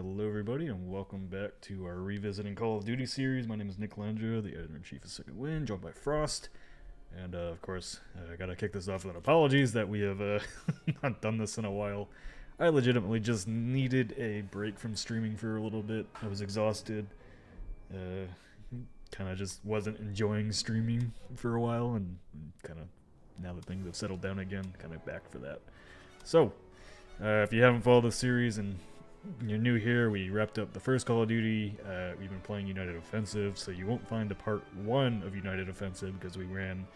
Hello everybody and welcome back to our Revisiting Call of Duty series. My name is Nick Landra, the editor-in-chief of Second Wind, joined by Frost. And of course, I gotta kick this off with an apologies that we have not done this in a while. I legitimately just needed a break from streaming for a little bit. I was exhausted. Kind of just wasn't enjoying streaming for a while, and kind of, now that things have settled down again, kind of back for that. So, if you haven't followed the series and you're new here, we wrapped up the first Call of Duty. We've been playing United Offensive, so you won't find a part 1 of United Offensive because we ran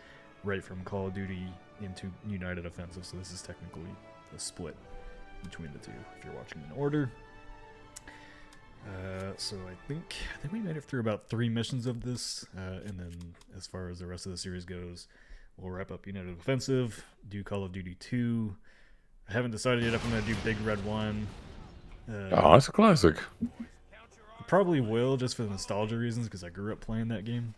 right from Call of Duty into United Offensive, so this is technically a split between the two if you're watching in order. So I think we made it through about 3 missions of this, and then as far as the rest of the series goes, we'll wrap up United Offensive, do Call of Duty 2. I haven't decided yet if I'm going to do Big Red 1. Oh, it's a classic. Probably will, just for nostalgia reasons, because I grew up playing that game.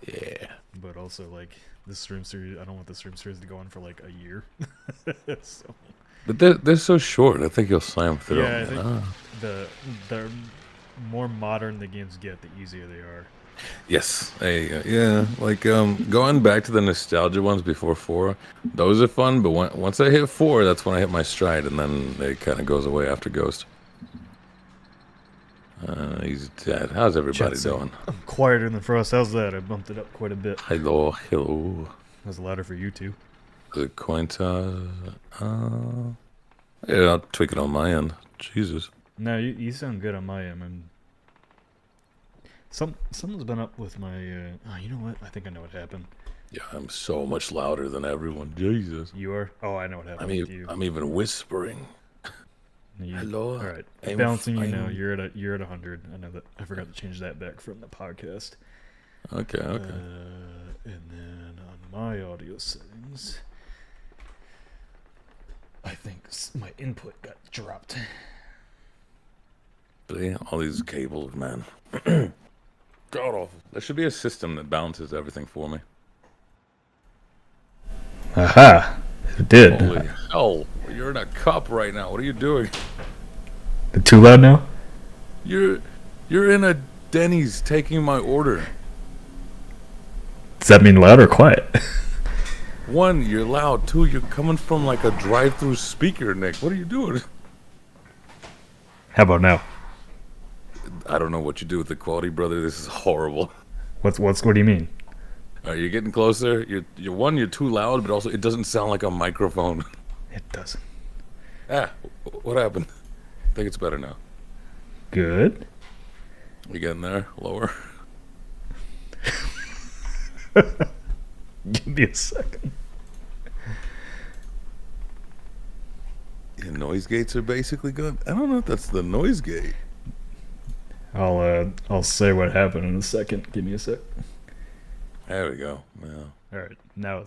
Yeah. But also, like, this stream series, I don't want the stream series to go on for, like, a year. So. But they're so short. I think you'll slam through. Yeah, I think the more modern the games get, the easier they are. Yes. Yeah. Like, going back to the nostalgia ones before 4, those are fun, but once I hit 4, that's when I hit my stride, and then it kind of goes away after Ghost. He's dead. How's everybody doing? I'm quieter than Frost. How's that? I bumped it up quite a bit. Hello. That's louder for you too. The coin toss. Yeah, I'll tweak it on my end. Jesus. No, you sound good on my end. And something's been up with my. Oh, you know what? I think I know what happened. Yeah, I'm so much louder than everyone. Jesus. You are? Oh, I know what happened with you. I'm even whispering. Hello. All right, I'm bouncing you now. You're at 100. I know that. I forgot to change that back from the podcast. Okay. And then on my audio settings, I think my input got dropped. See, all these cables, man. God awful. There should be a system that balances everything for me. Aha! It did. Holy hell! You're in a cup right now. What are you doing? Too loud now? You're in a Denny's taking my order. Does that mean loud or quiet? 1, you're loud. 2, you're coming from like a drive-through speaker, Nick. What are you doing? How about now? I don't know what you do with the quality, brother. This is horrible. What do you mean? You're getting closer. You're too loud, but also it doesn't sound like a microphone. It doesn't. What happened? I think it's better now. Good. You getting there? Lower? Give me a second. Yeah, noise gates are basically good. I don't know if that's the noise gate. I'll say what happened in a second. Give me a sec. There we go. Yeah. All right. Now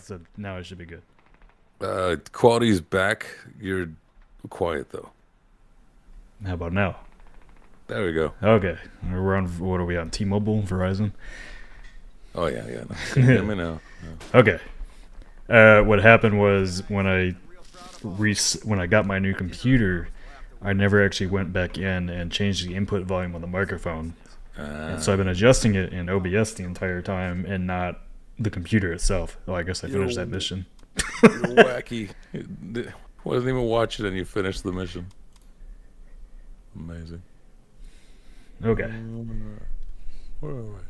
it should be good. Quality's back. You're quiet though. How about now? There we go. Okay. We're on. What are we on? T-Mobile, Verizon. Oh yeah. No. Hear me now. Yeah. Okay. What happened was when I got my new computer, I never actually went back in and changed the input volume on the microphone. And so I've been adjusting it in OBS the entire time and not the computer itself. Oh, I guess I finished that mission. You're wacky. Wasn't even watching and you finished the mission. Amazing. Okay. Where are we?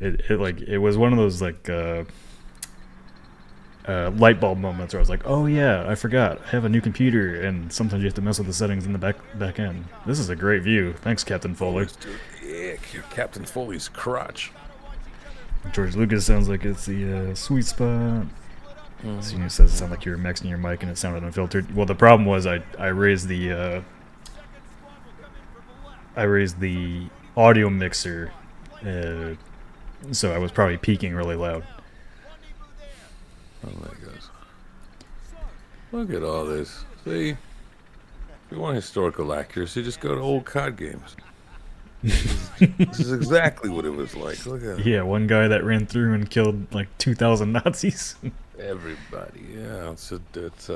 It was one of those like light bulb moments where I was like, oh yeah, I forgot. I have a new computer, and sometimes you have to mess with the settings in the back end. This is a great view. Thanks, Captain Foley. Yeah, Captain Foley's crotch. George Lucas sounds like it's the sweet spot. Senior says it sounded like you were maxing your mic and it sounded unfiltered. Well, the problem was I raised the audio mixer, so I was probably peaking really loud. Oh my gosh. Look at all this. See? If you want historical accuracy, just go to old COD games. This is exactly what it was like. Look at it. Yeah, one guy that ran through and killed like 2,000 Nazis. Everybody, yeah. It's a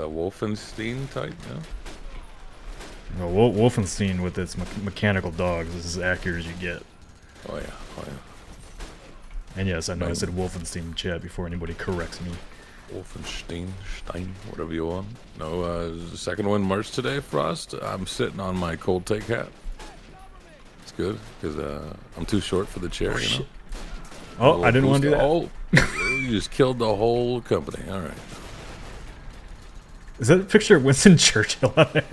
Wolfenstein type, yeah. Well, Wolfenstein with its mechanical dogs is as accurate as you get. Oh yeah, oh yeah. And yes, I know I said Wolfenstein in chat before anybody corrects me. Wolfenstein, whatever you want. No, second win merch today, Frost. I'm sitting on my cold take hat. It's good because I'm too short for the chair, you know. Oh, I didn't want to do that. Oh, you just killed the whole company. All right. Is that a picture of Winston Churchill on there?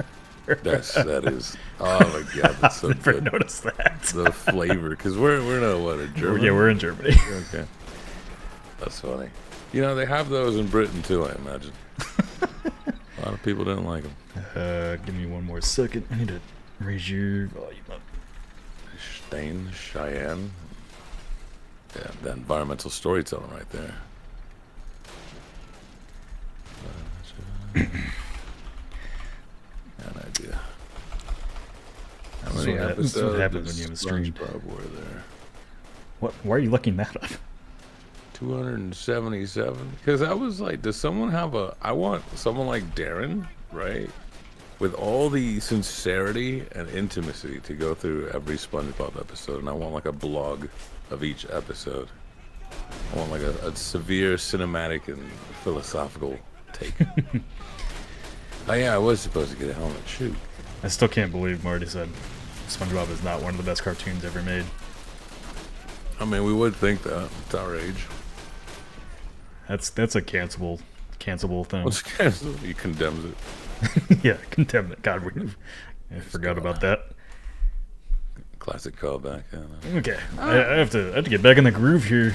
That is. Oh my God, that's so Never good. noticed that. The flavor, because we're not what, in Germany? Yeah, we're in Germany. Okay, that's funny. You know, they have those in Britain too, I imagine. A lot of people didn't like them. Give me one more second. I need to raise your volume up. Cheyenne. Yeah, that environmental storytelling right there. An idea. How many episodes? This is what happens when you have a stream. Were there? What? Why are you looking that up? 277. Because I was like, does someone have a? I want someone like Darren, right, with all the sincerity and intimacy to go through every SpongeBob episode, and I want like a blog of each episode. I want like a severe cinematic and philosophical take. Oh yeah, I was supposed to get a helmet. Shoot. I still can't believe Marty said SpongeBob is not one of the best cartoons ever made. I mean, we would think that. It's our age. That's a cancelable thing. What's cancel? He condemns it. Yeah, condemn it. God, I forgot about that. Classic callback. Yeah, Okay, I have to get back in the groove here.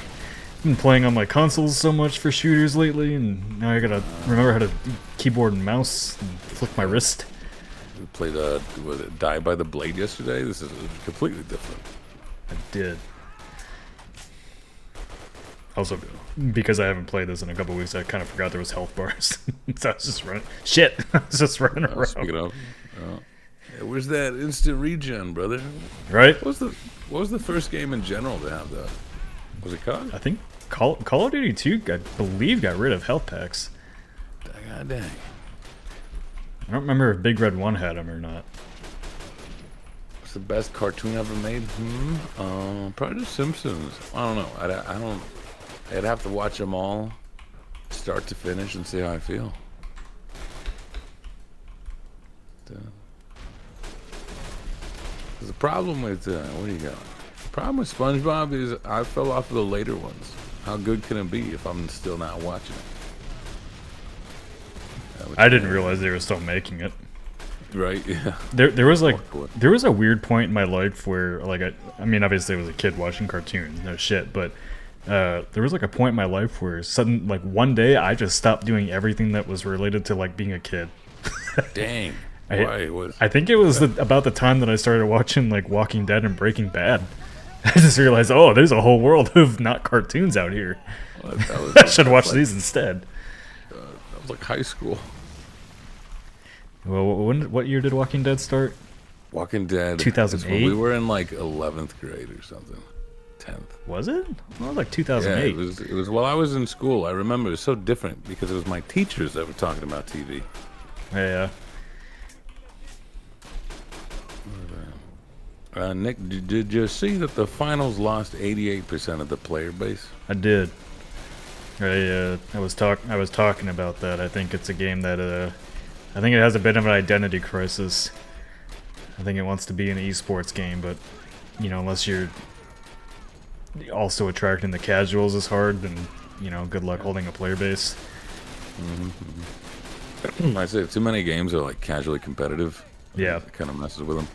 I've been playing on my consoles so much for shooters lately, and now I gotta remember how to do keyboard and mouse and flick my wrist. We played was it Die by the Blade yesterday? This is completely different. I did. Also, because I haven't played this in a couple weeks, I kind of forgot there was health bars. So I was just running. Shit! I was just running around. Speaking of, yeah, where's that instant regen, brother? Right? What was the first game in general to have that? Was it COD? I think Call of Duty 2, I believe, got rid of health packs. God dang. I don't remember if Big Red 1 had them or not. What's the best cartoon ever made? Probably The Simpsons. I don't know. I'd have to watch them all, start to finish, and see how I feel. The problem with what do you got? The problem with SpongeBob is I fell off of the later ones. How good can it be if I'm still not watching it? I didn't realize they were still making it. Right? Yeah. There was a weird point in my life where like I mean obviously I was a kid watching cartoons, no shit, but there was like a point in my life where like one day I just stopped doing everything that was related to like being a kid. Dang. I think it was about the time that I started watching like Walking Dead and Breaking Bad. I just realized, oh, there's a whole world of not cartoons out here. Well, I should watch these instead. That was like high school. Well, what year did Walking Dead start? Walking Dead. 2008. We were in like 11th grade or something. 10th. Was it? Well, like 2008. Yeah, it was while I was in school. I remember it was so different because it was my teachers that were talking about TV. Yeah. Nick, did you see that the finals lost 88% of the player base? I did. I was talking about that. I think it's a game that I think it has a bit of an identity crisis. I think it wants to be an esports game, but you know, unless you're also attracting the casuals is hard, then you know, good luck holding a player base. I say too many games are like casually competitive. Yeah, it kind of messes with them.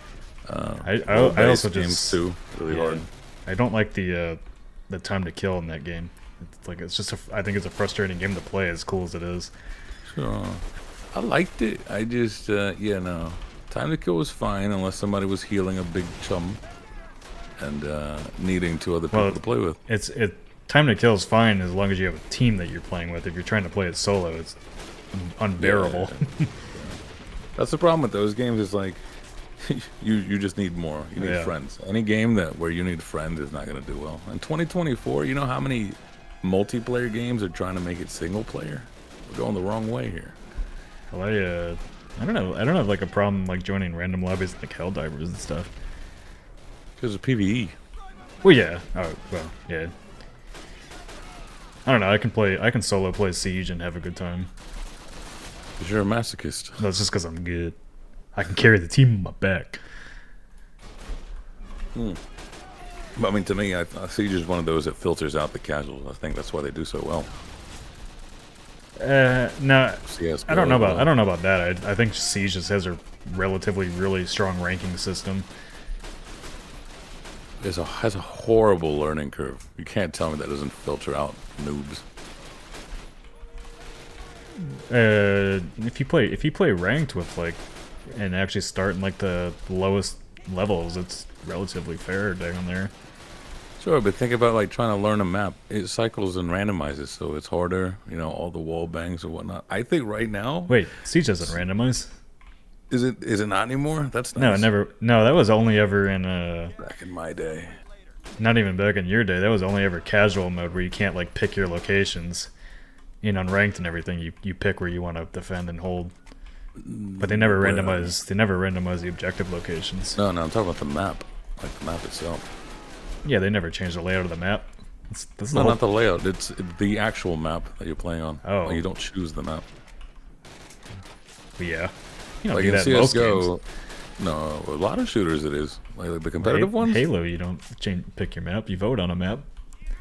I also games too really hard. I don't like the time to kill in that game. It's like I think it's a frustrating game to play as cool as it is. Sure, I liked it. I just no, time to kill was fine unless somebody was healing a big chum and needing two other people to play with. Time to kill is fine as long as you have a team that you're playing with. If you're trying to play it solo, it's unbearable. Yeah. That's the problem with those games. Is like. You just need more. You need friends. Any game where you need friends is not going to do well. In 2024, you know how many multiplayer games are trying to make it single player? We're going the wrong way here. Well, I don't know. I don't have like a problem like joining random lobbies like Helldivers and stuff. Because of PvE. Well, yeah. Oh, well, yeah. I don't know. I can solo play Siege and have a good time. Because you're a masochist. That's just because I'm good. I can carry the team on my back. But I mean, to me, Siege is one of those that filters out the casuals. I think that's why they do so well. No, CS:GO, I don't know about that. I think Siege just has a relatively really strong ranking system. Has a horrible learning curve. You can't tell me that doesn't filter out noobs. If you play ranked with like, and actually start in like the lowest levels, it's relatively fair down there. Sure, but think about like trying to learn a map. It cycles and randomizes, so it's harder. You know, all the wall bangs and whatnot. I think right now. Wait, Siege doesn't randomize. Is it not anymore? That's nice. No, never. No, that was only ever in back in my day. Not even back in your day. That was only ever casual mode where you can't like pick your locations. In unranked and everything, you pick where you want to defend and hold. But they never randomize. They never randomize the objective locations. No, I'm talking about the map, like the map itself. Yeah, they never changed the layout of the map. That's not the layout. It's the actual map that you're playing on. Oh, like you don't choose the map. But yeah, you don't like do that in most games. No, a lot of shooters it is. Like the competitive ones. Halo, you don't pick your map. You vote on a map.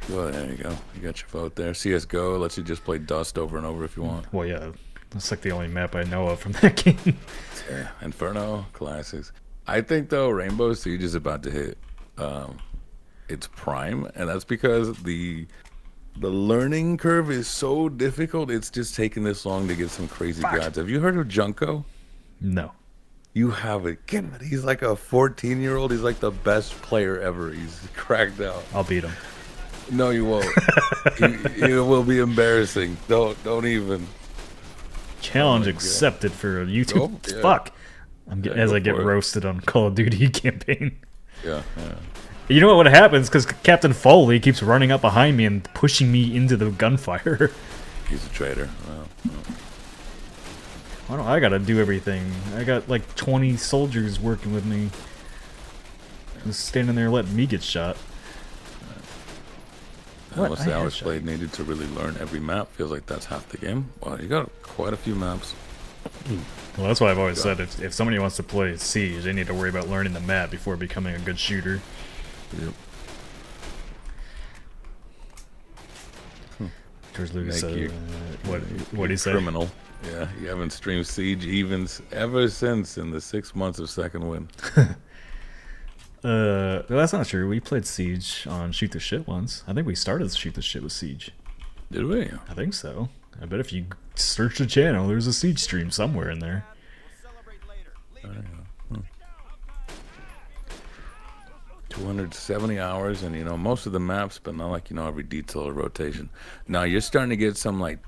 Well, there you go. You got your vote there. CS:GO lets you just play Dust over and over if you want. Well, yeah, that's like the only map I know of from that game. Yeah, Inferno, classics. I think though, Rainbow Siege is about to hit its prime, and that's because the learning curve is so difficult. It's just taking this long to get some crazy gods. Have you heard of Junko? No. You haven't. He's like a 14-year-old. He's like the best player ever. He's cracked out. I'll beat him. No, you won't. It will be embarrassing. Don't even. Challenge accepted for YouTube. Oh, yeah. Fuck. As I get roasted on Call of Duty campaign. Yeah. You know what happens? Because Captain Foley keeps running up behind me and pushing me into the gunfire. He's a traitor. Well. Why don't I gotta do everything? I got like 20 soldiers working with me. Just standing there letting me get shot. Unless the hours played needed to really learn every map, feels like that's half the game. Well, you got quite a few maps. Well, that's why I've always said if somebody wants to play Siege, they need to worry about learning the map before becoming a good shooter. Yep. George Lucas said, what he say? Criminal. Yeah, you haven't streamed Siege even ever since in the 6 months of Second Win. Well, that's not true. We played Siege on Shoot the Shit once. I think we started Shoot the Shit with Siege. Did we? I think so. I bet if you search the channel, there's a Siege stream somewhere in there. 270 hours, and most of the maps, but not like every detail or rotation. Now you're starting to get some like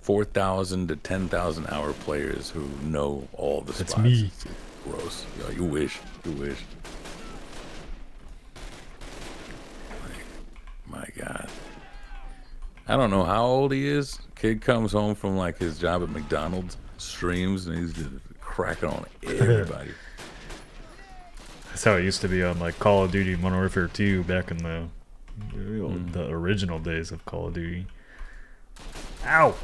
4,000 to 10,000 hour players who know all the spots. That's me. It's gross. Yeah, you wish. My God. I don't know how old he is. Kid comes home from like his job at McDonald's, streams, and he's just cracking on everybody. That's how it used to be on like Call of Duty Modern Warfare 2 back in the original days of Call of Duty. Ow!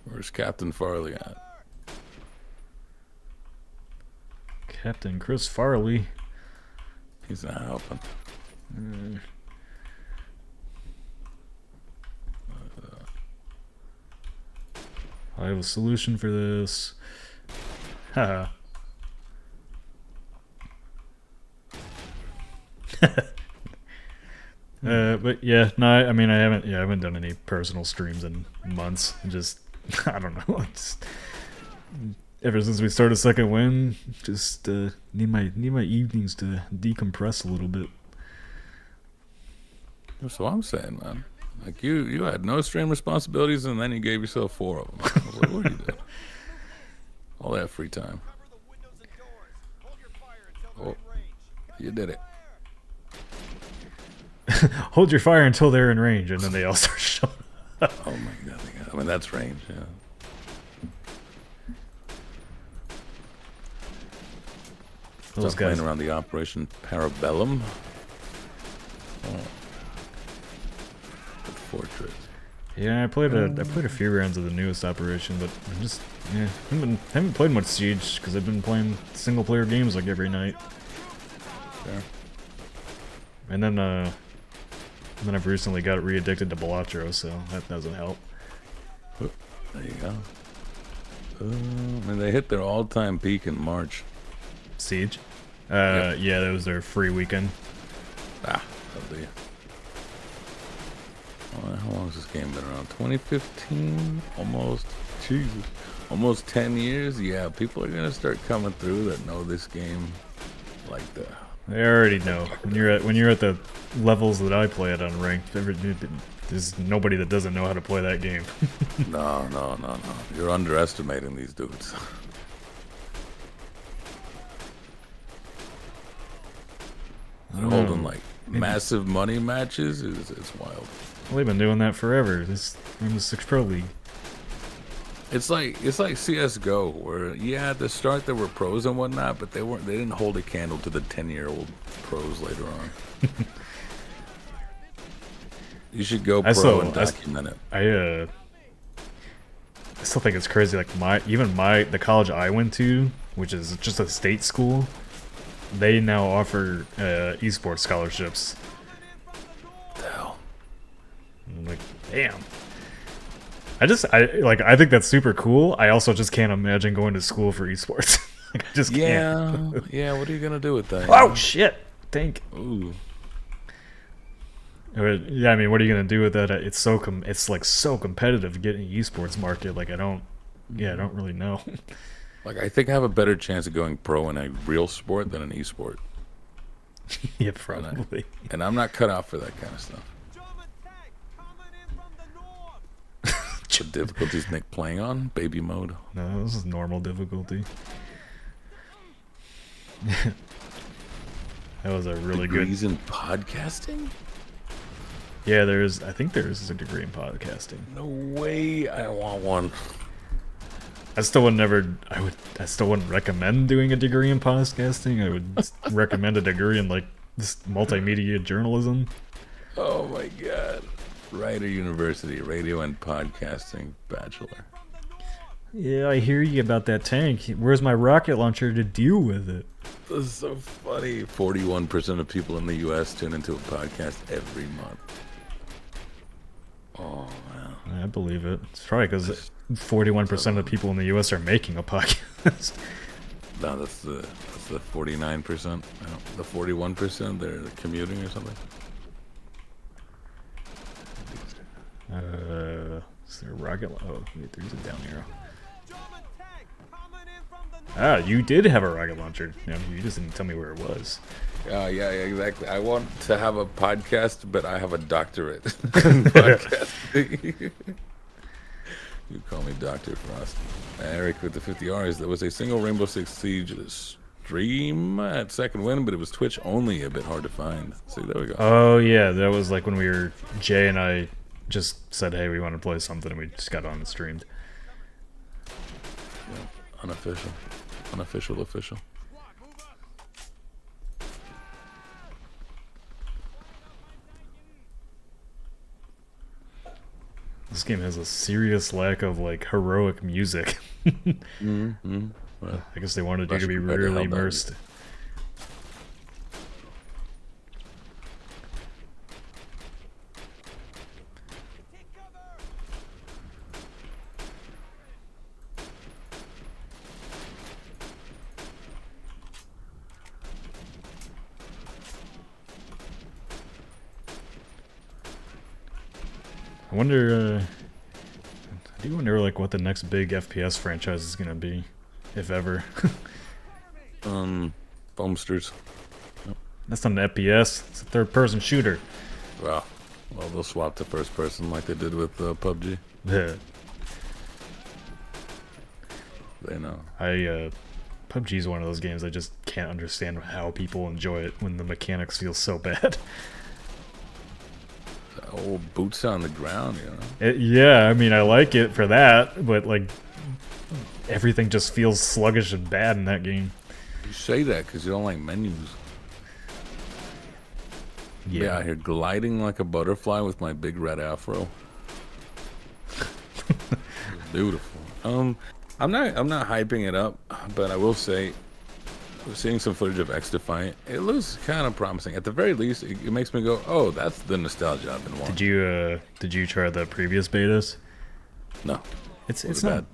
Where's Captain Farley at? Captain Chris Farley. He's not helping. I have a solution for this. Haha. But yeah, no, I mean, I haven't done any personal streams in months. Just, I don't know. Just, ever since we started Second Win, just need my evenings to decompress a little bit. That's what I'm saying, man. Like you had no stream responsibilities, and then you gave yourself 4 of them. I was like, what are you doing? All that free time. Oh, you did it. Hold your fire until they're in range, and then they all start showing up. Oh my God! I mean, that's range. Yeah. Those Start guys. playing around the Operation Parabellum. Oh. The Fortress. Yeah, I played a few rounds of the newest operation, but I just haven't played much Siege because I've been playing single player games like every night. Fair. And then I've recently got re-addicted to Balatro, so that doesn't help. There you go. And they hit their all-time peak in March. Siege? Yep. Yeah, that was their free weekend. That'll do you. How long has this game been around? 2015? Almost. Jesus. Almost 10 years? Yeah, people are going to start coming through that know this game like that. They already know. When you're at the levels that I play at unranked, there's nobody that doesn't know how to play that game. No. You're underestimating these dudes. They're holding like massive money matches. It's wild. Well, they've been doing that forever. This Rainbow Six Pro League. It's like CS:GO, where at the start there were pros and whatnot, but they didn't hold a candle to the 10-year-old pros later on. You should go pro and document it. I still think it's crazy. Like the college I went to, which is just a state school, they now offer esports scholarships. Hell. I'm like, damn. I think that's super cool. I also just can't imagine going to school for esports. Like, I just can't. Yeah. What are you gonna do with that? Oh shit! Tank. Ooh. Yeah, I mean, what are you gonna do with that? It's so competitive to get in the esports market. Like, I don't really know. Like, I think I have a better chance of going pro in a real sport than an esport. Yeah, probably. And I'm not cut out for that kind of stuff. The difficulties Nick playing on? Baby mode? No, this is normal difficulty. That was a really Degrees in podcasting? Yeah, I think there is a degree in podcasting. No way, I want one. I still wouldn't recommend doing a degree in podcasting. I would recommend a degree in like this multimedia journalism. Oh my god. Rider University, radio and podcasting bachelor. Yeah, I hear you about that tank. Where's my rocket launcher to deal with it? This is so funny. 41% of people in the U.S. tune into a podcast every month. Oh, man. I believe it. It's probably because 41% of people in the U.S. are making a podcast. No, that's the 49%. No, the 41%, they're commuting or something. Is there a rocket? Oh, wait, there's a down arrow. Ah, you did have a rocket launcher. No, you just didn't tell me where it was. Yeah, exactly. I want to have a podcast, but I have a doctorate in podcasting. You call me Dr. Frost. Eric with the 50 Rs. There was a single Rainbow Six Siege stream at Second Wind, but it was Twitch only, a bit hard to find. See, there we go. Oh, yeah, that was like when Jay and I just said, hey, we want to play something, and we just got on and streamed. Yeah, unofficial. Official. This game has a serious lack of like heroic music. Well, I guess they wanted you to be really immersed. I do wonder like what the next big FPS franchise is gonna be, if ever. Foamsters. Yep. That's not an FPS, it's a third-person shooter. Well, they'll swap to first person like they did with PUBG. Yeah. They know. PUBG is one of those games I just can't understand how people enjoy it when the mechanics feel so bad. Old boots on the ground, you know. Yeah, I mean, I like it for that, but like everything just feels sluggish and bad in that game. You say that because you don't like menus. Yeah. Out here gliding like a butterfly with my big red afro. Beautiful. I'm not hyping it up, but I will say, seeing some footage of XDefiant, it looks kind of promising. At the very least, it makes me go, "Oh, that's the nostalgia I've been wanting." Did you try the previous betas? No. It's not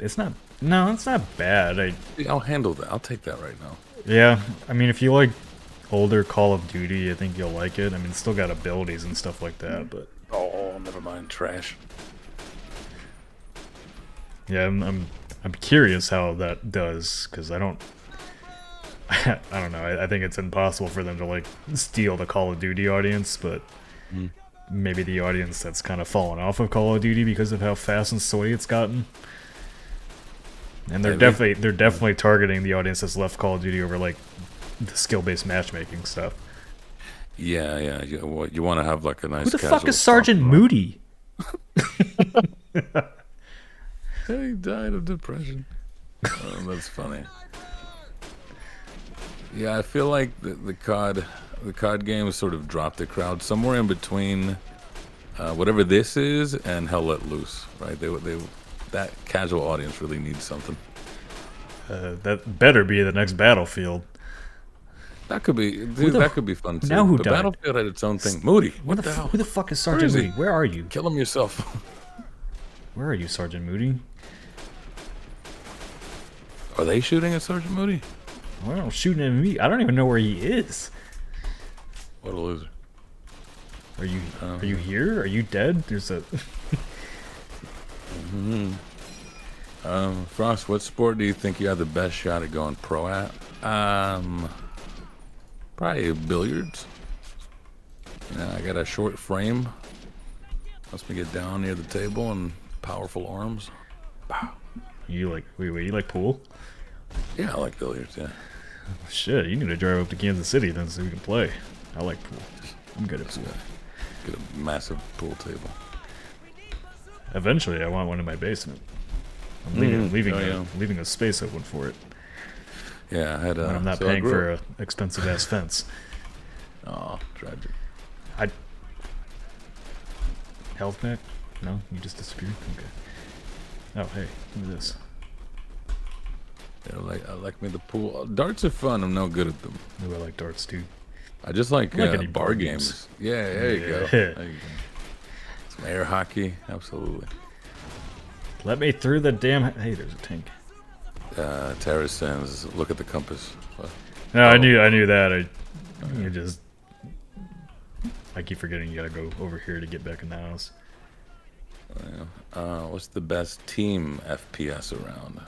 no, it's not bad. I'll handle that. I'll take that right now. Yeah, I mean, if you like older Call of Duty, I think you'll like it. I mean, it's still got abilities and stuff like that, but never mind, trash. Yeah, I'm curious how that does, because I don't know. I think it's impossible for them to like steal the Call of Duty audience, but maybe the audience that's kind of fallen off of Call of Duty because of how fast and sweaty it's gotten. And they're definitely targeting the audience that's left Call of Duty over like the skill-based matchmaking stuff. Yeah. You want to have like a nice. Who the fuck is Sergeant Moody? He died of depression. Oh, that's funny. Yeah, I feel like the COD games sort of dropped the crowd somewhere in between whatever this is and Hell Let Loose, right? That casual audience really needs something. That better be the next Battlefield. That could be, dude. That could be fun too. Now who but died? Battlefield had its own thing. Moody, what the hell? Who the fuck is Sergeant Moody? Where are you? Kill him yourself. Where are you, Sergeant Moody? Are they shooting at Sergeant Moody? Well, shooting at me. I don't even know where he is. What a loser. Are you here? Are you dead? There's a. Frost, what sport do you think you have the best shot at going pro at? Probably billiards. Yeah, I got a short frame. Lets me get down near the table and powerful arms. Wow. You like you like pool? Yeah, I like billiards. Yeah. Shit, you need to drive up to Kansas City then so we can play. I like pool. I'm good at pool. Get a massive pool table. Eventually, I want one in my basement. I'm leaving a space open for it. Yeah, I had. I'm not paying for an expensive ass fence. Oh, tragic. Health pack? No, you just disappeared. Okay. Oh, hey, look at this. Yeah, I like me the pool. Darts are fun. I'm no good at them. Ooh, I like darts too. I just like any bar games. Yeah, there you go. There you go. Some air hockey, absolutely. Let me through the damn. Hey, there's a tank. Terrace says, "Look at the compass." No, I knew that. I keep forgetting you gotta go over here to get back in the house. What's the best team FPS around?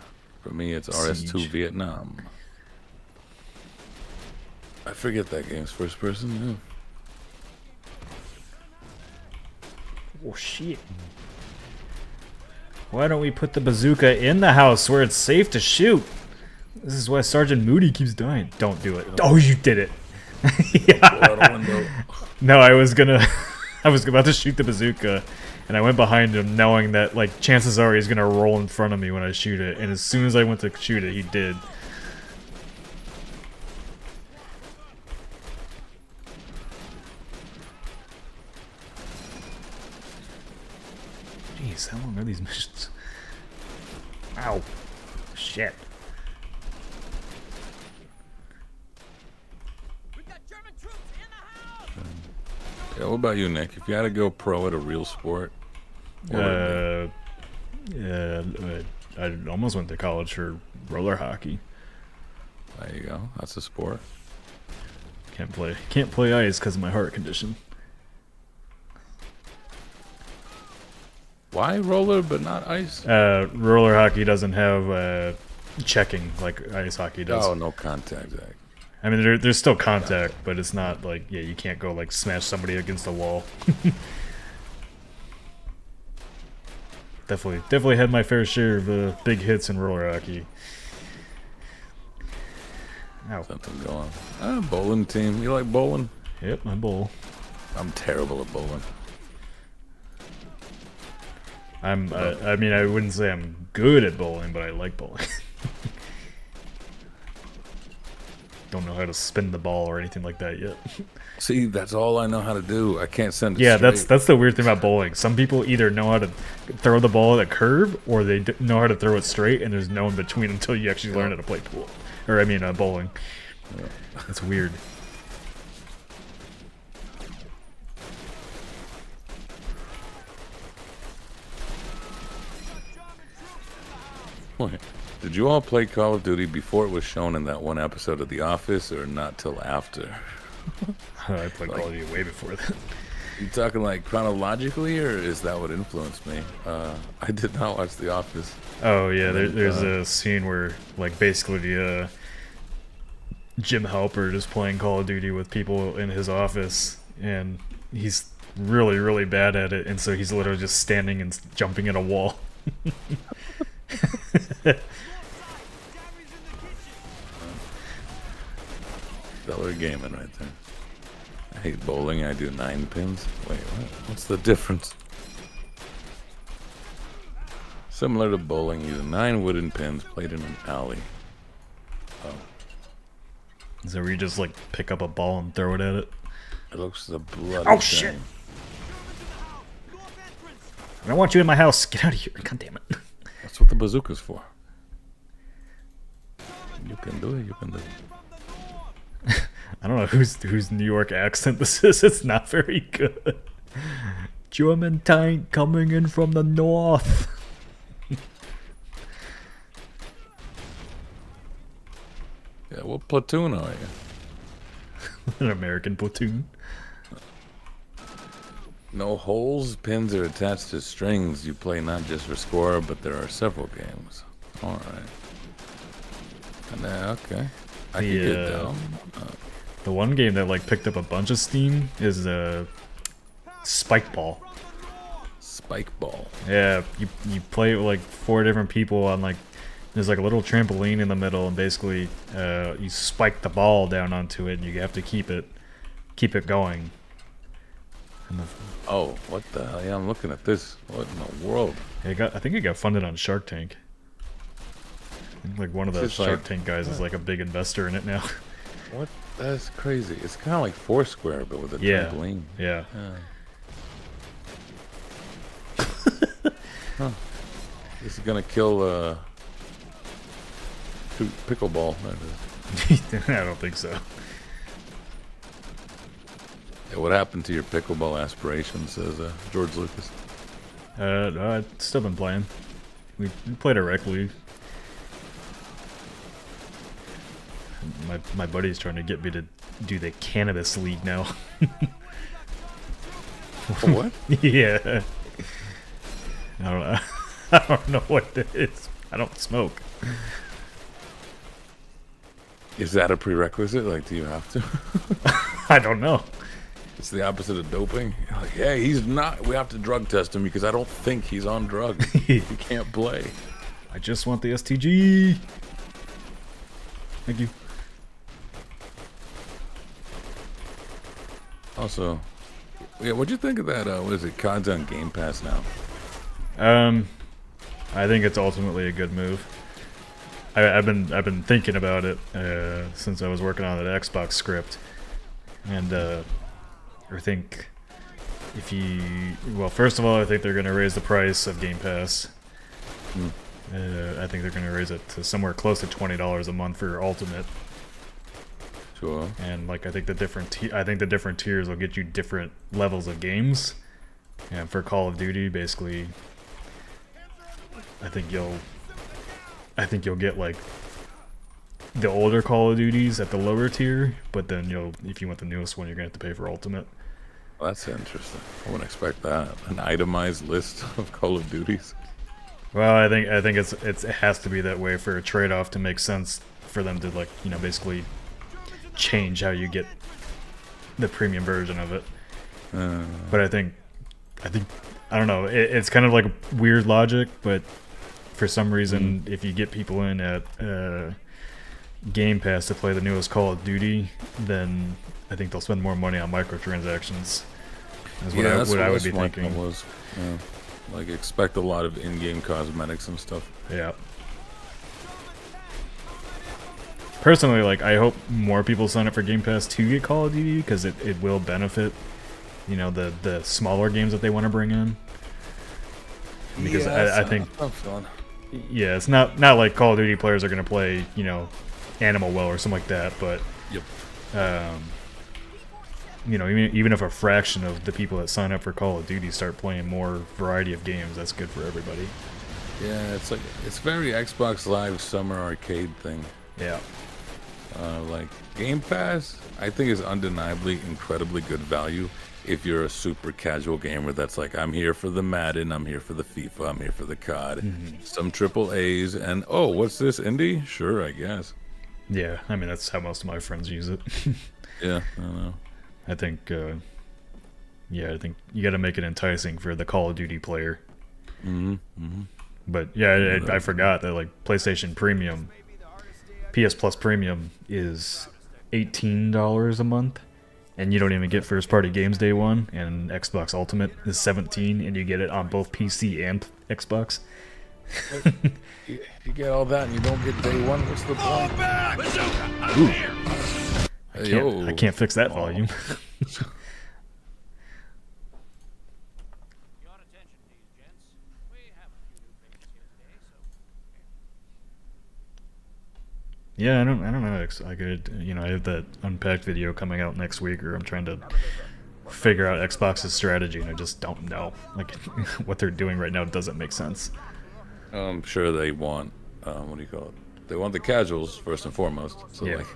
For me, it's RS2 Vietnam. I forget that game's first person. Yeah. Oh shit! Why don't we put the bazooka in the house where it's safe to shoot? This is why Sergeant Moody keeps dying. Don't do it. Oh, you did it. Yeah. No, I was about to shoot the bazooka, and I went behind him knowing that, like, chances are he's gonna roll in front of me when I shoot it, and as soon as I went to shoot it, he did. Jeez, how long are these missions? Ow. Shit. Yeah, what about you, Nick? If you had to go pro at a real sport, I almost went to college for roller hockey. There you go. That's a sport. Can't play ice because of my heart condition. Why roller but not ice? Roller hockey doesn't have checking like ice hockey does. Oh, no contact. I mean, there's still contact, but it's not like, yeah, you can't go like smash somebody against the wall. Definitely had my fair share of big hits in roller hockey. Ow. Something going. Bowling team. You like bowling? Yep, I bowl. I'm terrible at bowling. I mean, I wouldn't say I'm good at bowling, but I like bowling. don't know how to spin the ball or anything like that yet. See, that's all I know how to do. I can't send it Yeah, straight. that's the weird thing about bowling. Some people either know how to throw the ball at a curve, or they know how to throw it straight, and there's no in between until you actually learn how to play pool. Or, I mean, bowling. Yeah. That's weird. Wait, did you all play Call of Duty before it was shown in that one episode of The Office, or not till after? I played Call of Duty way before that. You talking like chronologically, or is that what influenced me? I did not watch The Office. Oh yeah, there's a scene where like basically Jim Halpert is playing Call of Duty with people in his office, and he's really, really bad at it, and so he's literally just standing and jumping at a wall. Stellar gaming right there. I hate bowling. I do 9 pins. Wait, what? What's the difference? Similar to bowling, use 9 wooden pins played in an alley. Oh. So where you just like pick up a ball and throw it at it. It looks the bloody Oh shit! I don't want you in my house. Get out of here! God damn it! That's what the bazooka's for. You can do it. You can do it. I don't know whose New York accent this is. It's not very good. German tank coming in from the north. Yeah, what platoon are you? An American platoon. No holes. Pins are attached to strings. You play not just for score, but there are several games. All right. And okay. I can get down. The one game that like picked up a bunch of steam is Spikeball. Spikeball. Yeah, you play it with like 4 different people on like there's like a little trampoline in the middle, and basically you spike the ball down onto it, and you have to keep it going. Oh, what the hell? Yeah, I'm looking at this. What in the world? I think it got funded on Shark Tank. I think like one of the Shark Tank guys is like a big investor in it now. What? That's crazy. It's kind of like Foursquare, but with a trampoline. Yeah. Huh. This is gonna kill pickleball. I don't think so. Yeah, what happened to your pickleball aspirations, says George Lucas? I've still been playing. We played a rec league. My buddy's trying to get me to do the cannabis league now. What? Yeah. I don't know. I don't know what it is. I don't smoke. Is that a prerequisite? Like, do you have to? I don't know. It's the opposite of doping. You're like, hey, he's not. We have to drug test him because I don't think he's on drugs. He can't play. I just want the STG. Thank you. Also, yeah, what'd you think of that? What is it? COD's on Game Pass now. I think it's ultimately a good move. I've been thinking about it since I was working on that Xbox script, and I think first of all, I think they're going to raise the price of Game Pass. I think they're going to raise it to somewhere close to $20 a month for Ultimate. Sure. And like I think the different tiers will get you different levels of games. And for Call of Duty, basically, I think you'll get like the older Call of Duties at the lower tier, but then if you want the newest one, you're gonna have to pay for Ultimate. Well, that's interesting. I wouldn't expect that. An itemized list of Call of Duties. Well, I think it has to be that way for a trade-off to make sense for them to basically change how you get the premium version of it. But I think I don't know. It's kind of like a weird logic, but for some reason, if you get people in at Game Pass to play the newest Call of Duty, then I think they'll spend more money on microtransactions. That's what I would be thinking. Was, like, expect a lot of in-game cosmetics and stuff. Yeah. personally, like, I hope more people sign up for Game Pass to get Call of Duty, because it will benefit, you know, the smaller games that they want to bring in. Because I think, yeah, it's not like Call of Duty players are going to play, you know, Animal Well or something like that, but, you know, even if a fraction of the people that sign up for Call of Duty start playing more variety of games, that's good for everybody. Yeah, it's very Xbox Live summer arcade thing. Yeah. Like Game Pass, I think is undeniably incredibly good value if you're a super casual gamer that's like, I'm here for the Madden, I'm here for the FIFA, I'm here for the COD, some triple A's, and oh, what's this, indie? Sure, I guess. Yeah, I mean, that's how most of my friends use it. Yeah, I know. I think, yeah, I think you got to make it enticing for the Call of Duty player. But yeah, I forgot that, like, PlayStation Premium, PS Plus Premium is $18 a month, and you don't even get first-party games day one, and Xbox Ultimate is $17, and you get it on both PC and Xbox. you get all that and you don't get day one, what's the point? I can't fix that volume. Yeah, I don't know. I could, you know, I have that Unpacked video coming out next week, or I'm trying to figure out Xbox's strategy, and I just don't know. Like, what they're doing right now doesn't make sense. I'm sure they want, what do you call it? They want the casuals first and foremost. So like,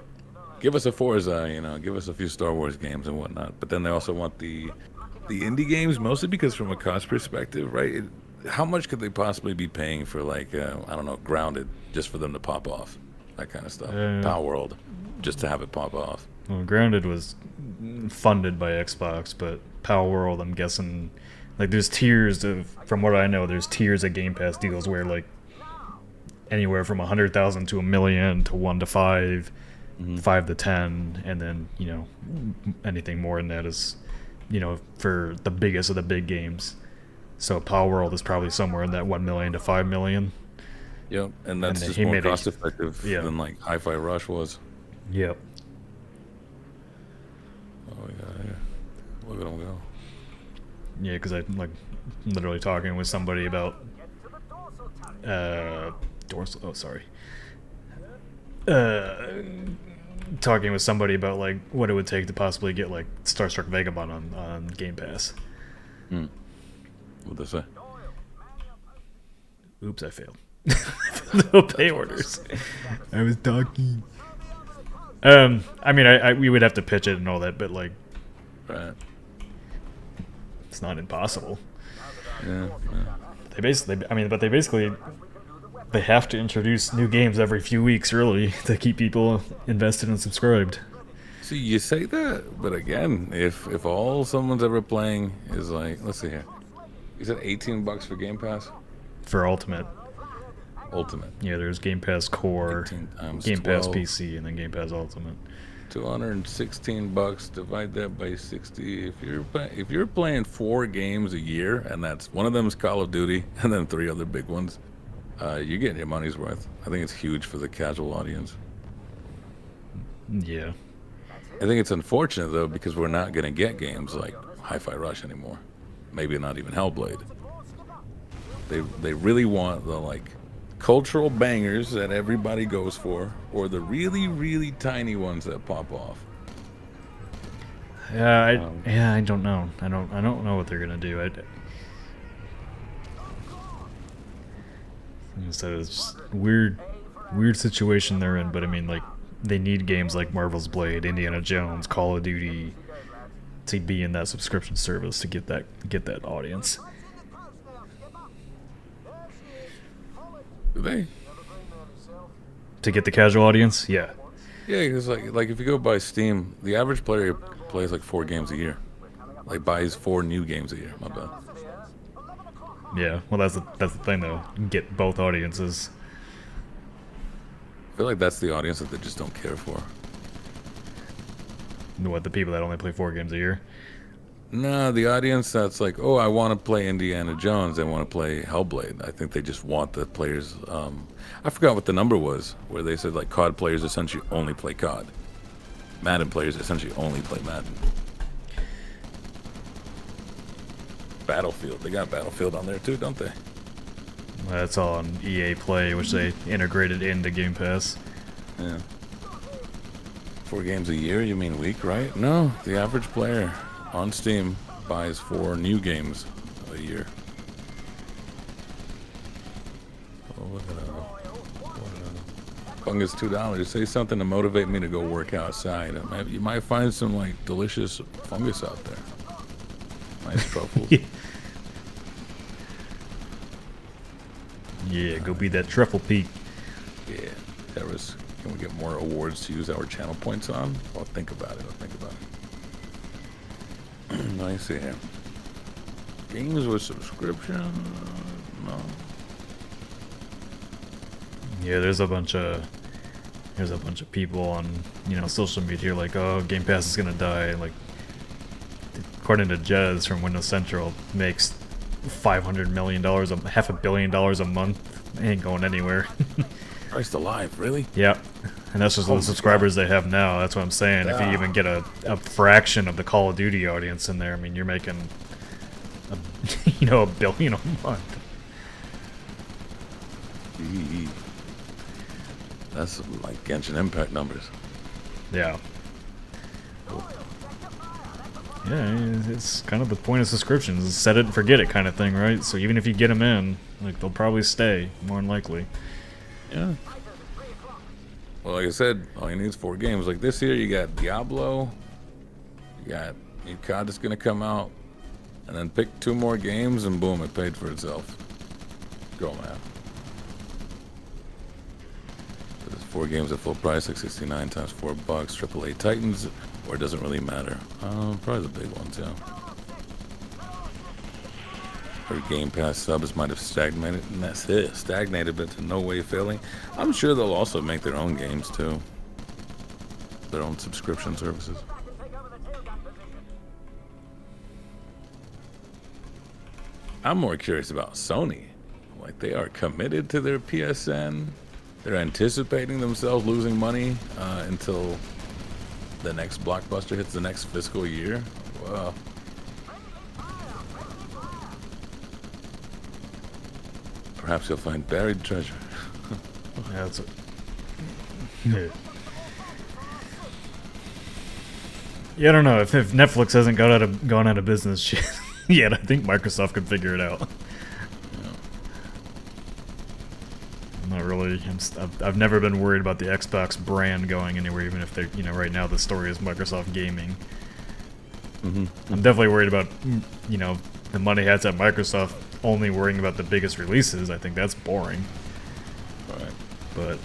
give us a Forza, you know, give us a few Star Wars games and whatnot. But then they also want the indie games, mostly because from a cost perspective, right? How much could they possibly be paying for, like, I don't know, Grounded, just for them to pop off? That kind of stuff. Palworld, just to have it pop off. Well, Grounded was funded by Xbox, but Palworld, I'm guessing, like, there's tiers of, from what I know, there's tiers of Game Pass deals where, like, anywhere from 100,000 to 1 million to 1 to 5, 5 to 10, and then, you know, anything more than that is, you know, for the biggest of the big games. So Palworld is probably somewhere in that 1 million to 5 million. Yep, and that's just more cost effective than, like, Hi-Fi Rush was. Yep. Oh yeah, look at them go. Yeah, because I'm, like, literally talking with somebody about talking with somebody about, like, what it would take to possibly get, like, Starstruck Vagabond on Game Pass. What'd they say? Oops, I failed. No pay orders. I was talking. I mean, we would have to pitch it and all that, but, like, it's not impossible. Yeah. They basically, they have to introduce new games every few weeks, really, to keep people invested and subscribed. See, you say that, but again, if all someone's ever playing is, like, let's see here, you said $18 for Game Pass for Ultimate. Yeah, there's Game Pass Core, Game 12. Pass PC, and then Game Pass Ultimate. $216. Divide that by 60. If you're playing 4 games a year, and that's one of them is Call of Duty, and then 3 other big ones, you're getting your money's worth. I think it's huge for the casual audience. Yeah. I think it's unfortunate though, because we're not gonna get games like Hi-Fi Rush anymore. Maybe not even Hellblade. They really want the, like, cultural bangers that everybody goes for, or the really, really tiny ones that pop off. Yeah, I don't know. I don't know what they're gonna do. So it's just weird situation they're in. But I mean, like, they need games like Marvel's Blade, Indiana Jones, Call of Duty to be in that subscription service to get that audience. Do they? To get the casual audience? Yeah. Yeah, because like if you go by Steam, the average player plays like 4 games a year. Like, buys 4 new games a year. My bad. Yeah, well, that's the thing though. You can get both audiences. I feel like that's the audience that they just don't care for. What, the people that only play 4 games a year? No, the audience that's like, oh, I want to play Indiana Jones. They want to play Hellblade. I think they just want the players. I forgot what the number was, where they said like COD players essentially only play COD. Madden players essentially only play Madden. Battlefield. They got Battlefield on there too, don't they? That's all on EA Play, which they integrated into Game Pass. Yeah. 4 games a year, you mean week, right? No, the average player on Steam buys 4 new games a year. Oh, look at that. Fungus $2. Say something to motivate me to go work outside. You might find some like delicious fungus out there. Nice truffles. Yeah, go be that truffle peak. Yeah, Terrace. Can we get more awards to use our channel points on? I'll think about it. Let me see here. Games with subscription? No. Yeah, there's a bunch of people on, you know, social media like, oh, Game Pass is gonna die. Like, according to Jez from Windows Central, makes $500 million, $500 million a month. Ain't going anywhere. Christ alive, really? Yeah, and that's just the subscribers they have now. That's what I'm saying. If you even get a fraction of the Call of Duty audience in there, I mean, you're making, $1 billion a month. That's like Genshin Impact numbers. Yeah. Yeah, it's kind of the point of subscriptions. Set it and forget it kind of thing, right? So even if you get them in, like, they'll probably stay, more than likely. Yeah. Well, like I said, all you need is 4 games. Like this year, you got Diablo, you got new COD that's gonna come out, and then pick 2 more games, and boom, it paid for itself. Go, man. There's 4 games at full price, like 69 times $4. AAA Titans, or it doesn't really matter. Probably the big ones, yeah. Or Game Pass subs might have stagnated, and that's it. Stagnated, but in no way failing. I'm sure they'll also make their own games too. Their own subscription services. I'm more curious about Sony. Like, they are committed to their PSN. They're anticipating themselves losing money until the next blockbuster hits the next fiscal year. Wow. Perhaps you'll find buried treasure. Yeah, that's yeah, I don't know if Netflix hasn't gone out of business yet. I think Microsoft could figure it out. Yeah. I'm not really. I've never been worried about the Xbox brand going anywhere, even if they're, right now the story is Microsoft Gaming. Mm-hmm. I'm definitely worried about, the money hats at Microsoft only worrying about the biggest releases. I think that's boring. Right. But,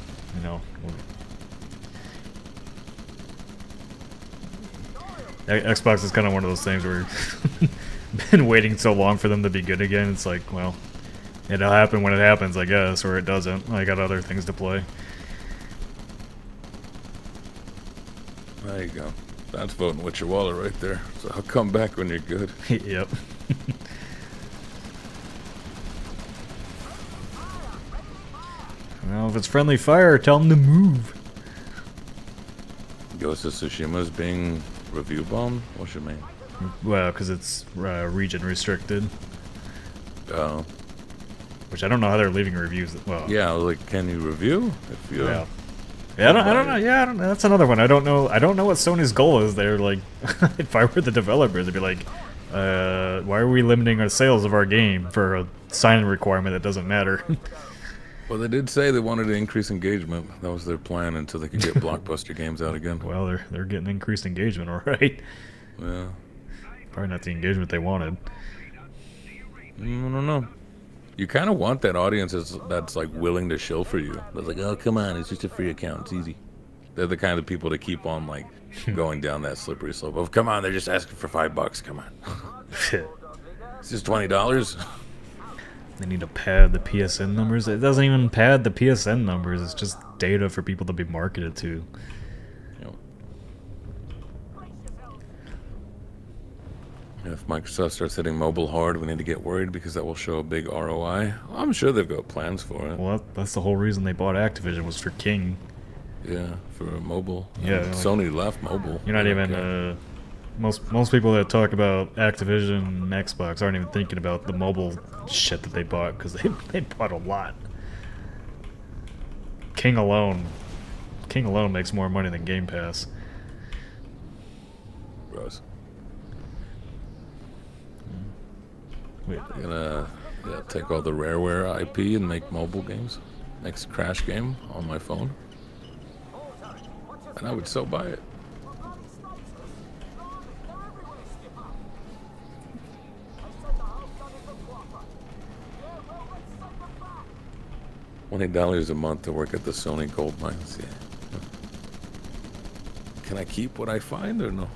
Xbox is kind of one of those things where been waiting so long for them to be good again. It's like, well, it'll happen when it happens, I guess, or it doesn't. I got other things to play. There you go. That's voting with your wallet right there. So I'll come back when you're good. Yep. Well, if it's friendly fire, tell them to move. Ghost of Tsushima's being review bombed? What you mean? Well, because it's region restricted. Oh. Which I don't know how they're leaving reviews. Well, yeah, like, can you review? If you yeah. Yeah, I don't know. Yeah, I don't know. That's another one. I don't know what Sony's goal is. They're like, if I were the developers, I'd be like, why are we limiting our sales of our game for a sign-in requirement that doesn't matter? Well, they did say they wanted to increase engagement. That was their plan until they could get blockbuster games out again. Well, they're getting increased engagement, all right. Yeah. Probably not the engagement they wanted. I don't know. You kind of want that audience that's like willing to shill for you. That's like, oh, come on, it's just a free account. It's easy. They're the kind of people that keep on like going down that slippery slope of, come on, they're just asking for $5. Come on. It's just $20. They need to pad the PSN numbers. It doesn't even pad the PSN numbers. It's just data for people to be marketed to. If Microsoft starts hitting mobile hard, we need to get worried because that will show a big ROI. I'm sure they've got plans for it. Well, that's the whole reason they bought Activision was for King. Yeah, for mobile. Yeah, like, Sony left mobile. You're not even most people that talk about Activision and Xbox aren't even thinking about the mobile shit that they bought, because they bought a lot. King alone makes more money than Game Pass. Gross. Wait, They're gonna take all the Rareware IP and make mobile games. Next Crash game on my phone. And I would so buy it. $20 a month to work at the Sony gold mines. Yeah. Can I keep what I find or no?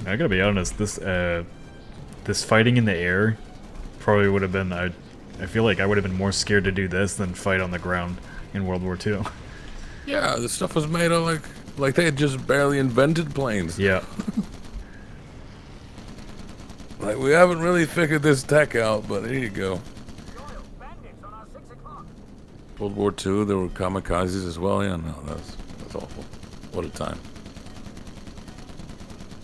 I gotta be honest. This fighting in the air probably would have been. I feel like I would have been more scared to do this than fight on the ground in World War II. Yeah, this stuff was made of like they had just barely invented planes. Yeah. Like, we haven't really figured this tech out, but here you go. World War II, there were kamikazes as well. Yeah, no, that's awful. What a time.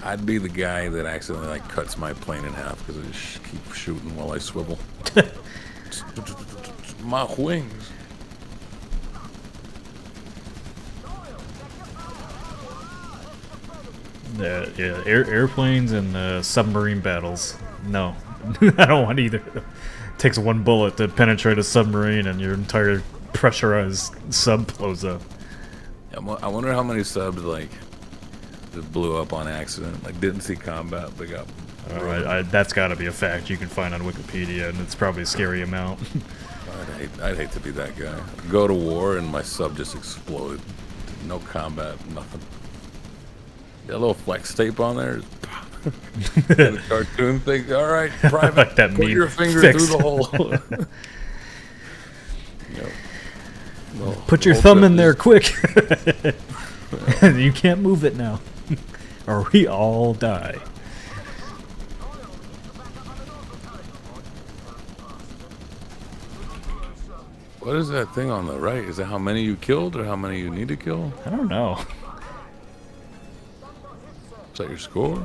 I'd be the guy that accidentally like cuts my plane in half because I just keep shooting while I swivel. My wings. Yeah, airplanes and submarine battles. No, I don't want either. It takes one bullet to penetrate a submarine and your entire pressurized sub blows up. I wonder how many subs like just blew up on accident. Like didn't see combat, but got. That's got to be a fact you can find on Wikipedia, and it's probably a scary amount. I'd hate to be that guy. Go to war and my sub just exploded. No combat, nothing. Got a little flex tape on there. The cartoon thing. All right, private. Like that put meme. your finger Fix. through the hole. Yep. Well, Put your thumb in there quick. You can't move it now, or we all die. What is that thing on the right? Is that how many you killed or how many you need to kill? I don't know. Is that your score?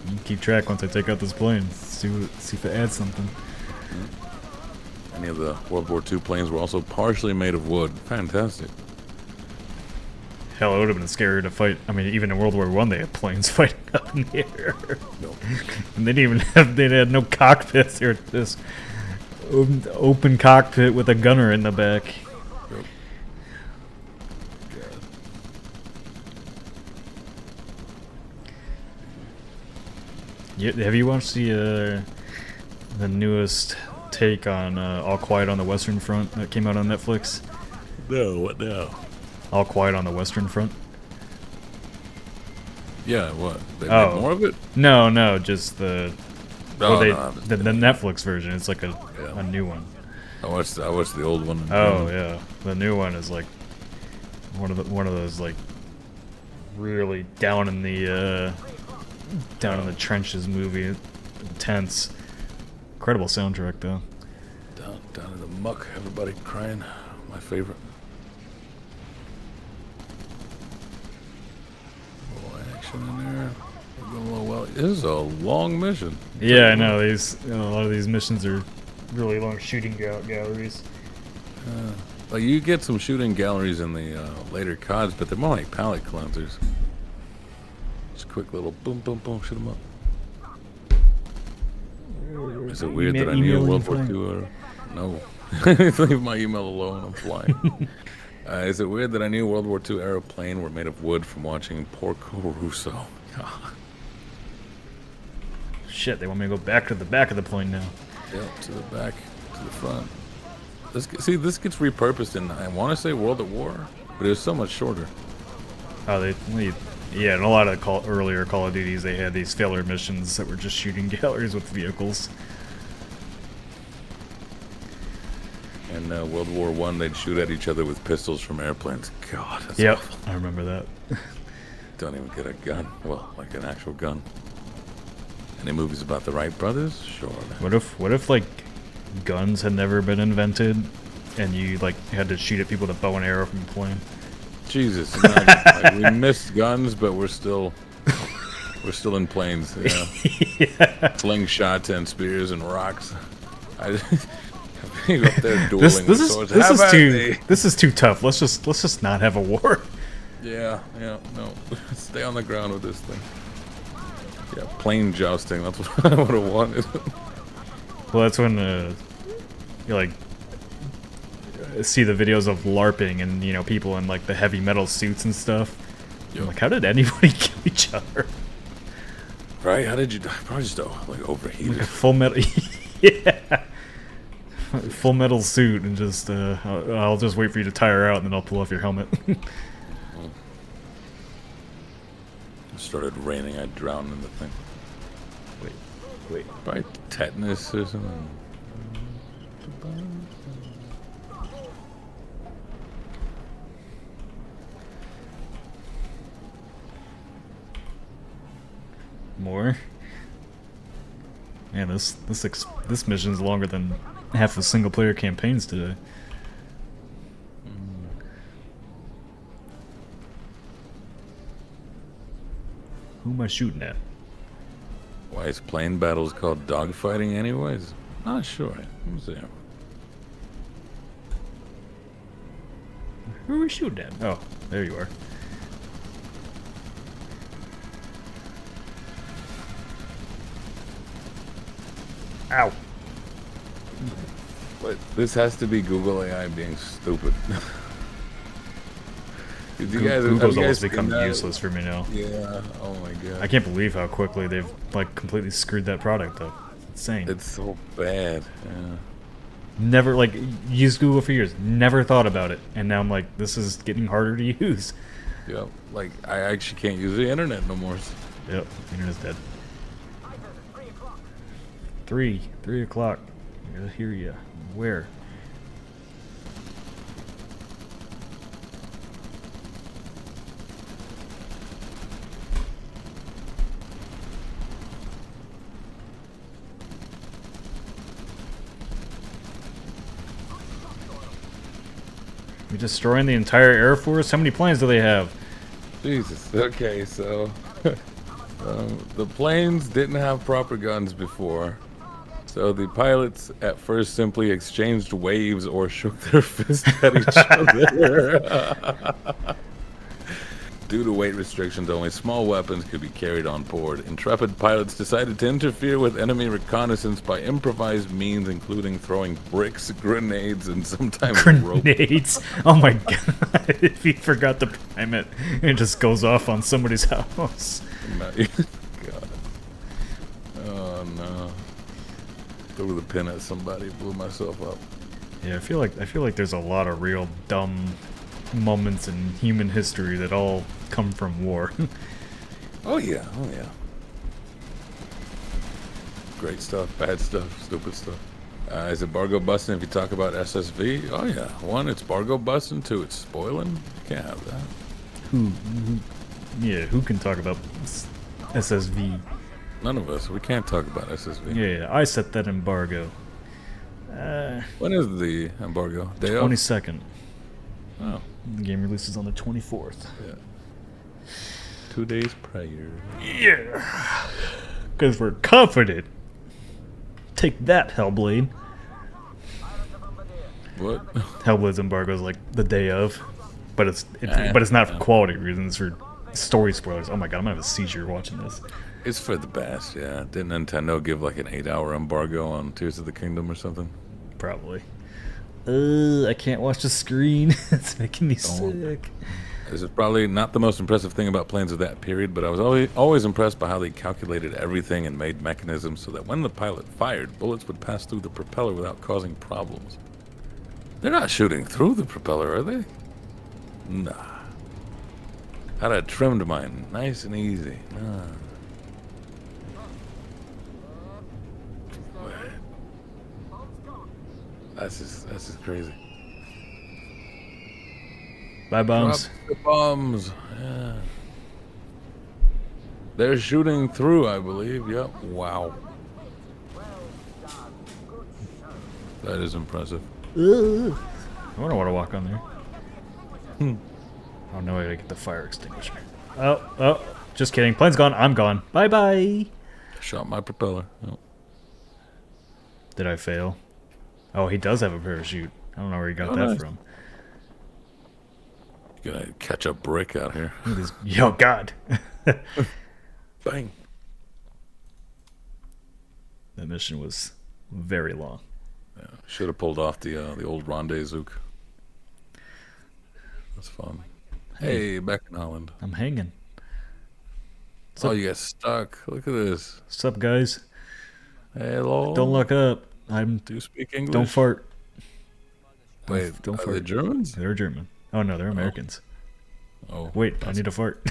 You can keep track once I take out this plane. See if it adds something. Any of the World War II planes were also partially made of wood. Fantastic. Hell, it would have been scarier to fight. I mean, even in World War I, they had planes fighting up in the air. No. And they didn't even have. They had no cockpits. They were this open cockpit with a gunner in the back. Yep. Have you watched the newest take on All Quiet on the Western Front that came out on Netflix? No, what now? All Quiet on the Western Front? Yeah, what? They made more of it? No, just the the no. Netflix version. It's like a new one. I watched the old one. Oh yeah, the new one is like one of those like really down in the trenches movie, intense, incredible soundtrack though. Down in the muck, everybody crying. My favorite. A little action in there. We're going a little well. This is a long mission. Yeah, I know. A lot of these missions are really long shooting galleries. Like you get some shooting galleries in the later CODs, but they're more like palette cleansers. Just quick little boom, boom, boom, shoot them up. Is it weird that I knew World War II? Or no, leave my email alone. I'm flying. Is it weird that I knew World War II era plane were made of wood from watching Porco Rosso? Shit, they want me to go back to the back of the plane now. Yep, to the back, to the front. This gets repurposed in, I want to say World at War, but it was so much shorter. Oh, yeah, and a lot of the earlier Call of Duties, they had these filler missions that were just shooting galleries with vehicles. And World War I, they'd shoot at each other with pistols from airplanes. God, that's yep, awful. I remember that. don't even get a gun. Well, like an actual gun. Any movies about the Wright brothers? Sure. What if like guns had never been invented, and you like had to shoot at people with a bow and arrow from a plane? Jesus, like, we missed guns, but we're still in planes. Yeah. Yeah. Slingshots and spears and rocks. I up there dueling with swords. This is too tough. Let's just not have a war. Yeah, no. Stay on the ground with this thing. Yeah, plane jousting. That's what I would have wanted. Well, that's when you like see the videos of LARPing and people in like the heavy metal suits and stuff. Yep. Like, how did anybody kill each other? Right? How did you die? Probably just like overheated. Like a full metal, yeah, full metal suit, and just I'll just wait for you to tire out, and then I'll pull off your helmet. It started raining. I drowned in the thing. Wait. Probably tetanus or something. More. Man, this mission's longer than half of single player campaigns today. Who am I shooting at? Why is plane battles called dogfighting anyways? Not sure. Who's there? Who are we shooting at? Oh, there you are. Ow. But this has to be Google AI being stupid. Google's almost become useless for me now. Yeah, oh my god. I can't believe how quickly they've like completely screwed that product up. It's insane. It's so bad. Yeah. Never like used Google for years. Never thought about it, and now I'm like, this is getting harder to use. Yep. Like I actually can't use the internet no more. Yep. The internet's dead. 3 o'clock. I gotta hear ya. Where? You're destroying the entire Air Force? How many planes do they have? Jesus. Okay, so the planes didn't have proper guns before. So the pilots at first simply exchanged waves or shook their fists at each other. Due to weight restrictions, only small weapons could be carried on board. Intrepid pilots decided to interfere with enemy reconnaissance by improvised means, including throwing bricks, grenades, and sometimes grenades. Oh my god! If he forgot to prime it, it just goes off on somebody's house. God. Oh no! Threw the pin at somebody, blew myself up. Yeah, I feel like there's a lot of real dumb moments in human history that all come from war. Oh yeah. Great stuff, bad stuff, stupid stuff. Is embargo busting if you talk about SSV? Oh yeah. 1, it's embargo busting. 2, it's spoiling. Can't have that. Who can talk about SSV? None of us. We can't talk about SSV. Yeah, I set that embargo. When is the embargo? Day 22nd. Oh. The game releases on the 24th. Yeah. 2 days prior. Yeah. Because we're confident. Take that, Hellblade. What? Hellblade's embargo is like the day of, but it's not for quality reasons. It's for story spoilers. Oh my god, I'm gonna have a seizure watching this. It's for the best, yeah. Didn't Nintendo give like an 8-hour embargo on Tears of the Kingdom or something? Probably. I can't watch the screen. It's making me sick. This is probably not the most impressive thing about planes of that period, but I was always impressed by how they calculated everything and made mechanisms so that when the pilot fired, bullets would pass through the propeller without causing problems. They're not shooting through the propeller, are they? Nah. I'd have trimmed mine nice and easy. Nah. That's just crazy. Bye, bombs. Drop the bombs. Yeah. They're shooting through, I believe. Yep. Wow. That is impressive. I wonder want to walk on there. Oh no, I gotta get the fire extinguisher. Oh, just kidding. Plane's gone. I'm gone. Bye bye. Shot my propeller. Yep. Did I fail? Oh, he does have a parachute. I don't know where he got that nice. from. Gonna catch a brick out here. Look at this. Yo, God. Bang. That mission was very long. Yeah, should have pulled off the old rendezvous. That's fun. Hey, back in Holland. I'm hanging. Oh, you got stuck. Look at this. What's up, guys? Hello. Don't look up. Do you speak English? Don't fart. Wait, don't are fart. they Germans? They're German. Oh no, they're Americans. Oh. Wait, I need to fart.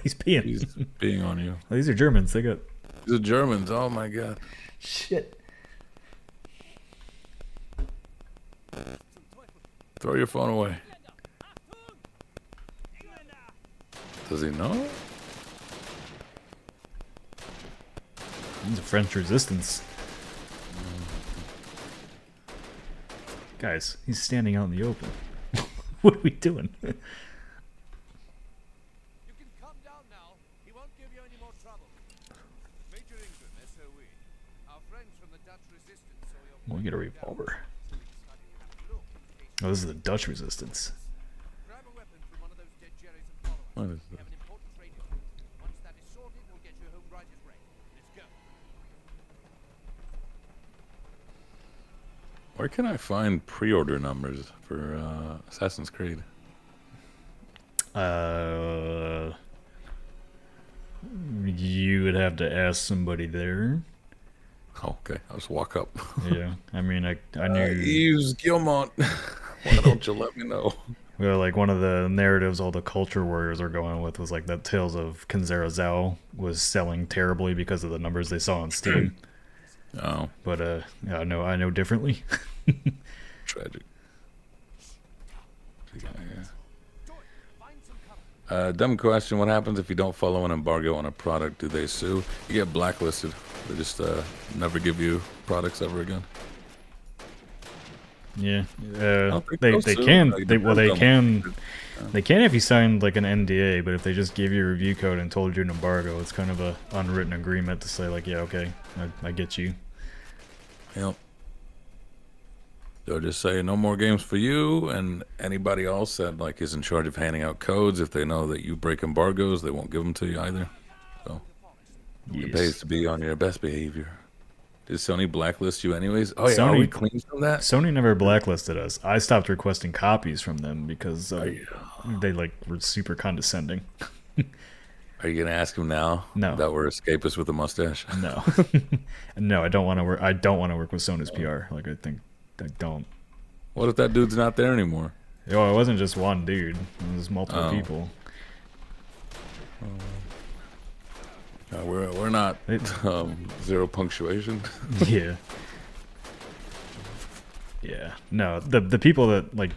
He's peeing. He's peeing on you. Oh, these are Germans. They got. These are Germans. Oh my god. Shit. Throw your phone away. Does he know? He's a French resistance. Guys, he's standing out in the open. What are we doing? You can come down now. He won't give you any more trouble. Major Ingram, SOE. Our friends from the Dutch resistance saw your We'll get a revolver. Oh, this is the Dutch resistance. grab a weapon from one of those dead Jerrys and followers. What is We this? have an important radio. Once that is sorted, we'll get you home right as rain. Let's go. Where can I find pre-order numbers for Assassin's Creed? You would have to ask somebody there. Oh, okay, I'll just walk up. Yeah, I mean, I knew. Yves Guillemot. Why don't you let me know? Well, like one of the narratives all the culture warriors are going with was like that Tales of Kanzera Zhao was selling terribly because of the numbers they saw on Steam. Oh, But yeah, I know differently. tragic. Find some cover. Dumb question. What happens if you don't follow an embargo on a product? Do they sue? You get blacklisted. They just never give you products ever again. Yeah, don't think they they'll they sue. can Like, they well they depends on can they can if you signed like an NDA, but if they just gave you a review code and told you an embargo, it's kind of a unwritten agreement to say like, yeah, okay, I get you. Yep. They'll just say no more games for you, and anybody else that like is in charge of handing out codes, if they know that you break embargoes, they won't give them to you either. So it pays to be on your best behavior. Did Sony blacklist you anyways? Oh yeah, are we clean from that? Sony never blacklisted us. I stopped requesting copies from them because they like were super condescending. Are you gonna ask him now? No. That we're escapists with a mustache? No, no, I don't want to work. I don't want to work with Sony's PR. Like I don't. What if that dude's not there anymore? Yo, it wasn't just one dude. It was multiple people. We're not zero punctuation. Yeah. Yeah. No, the people that like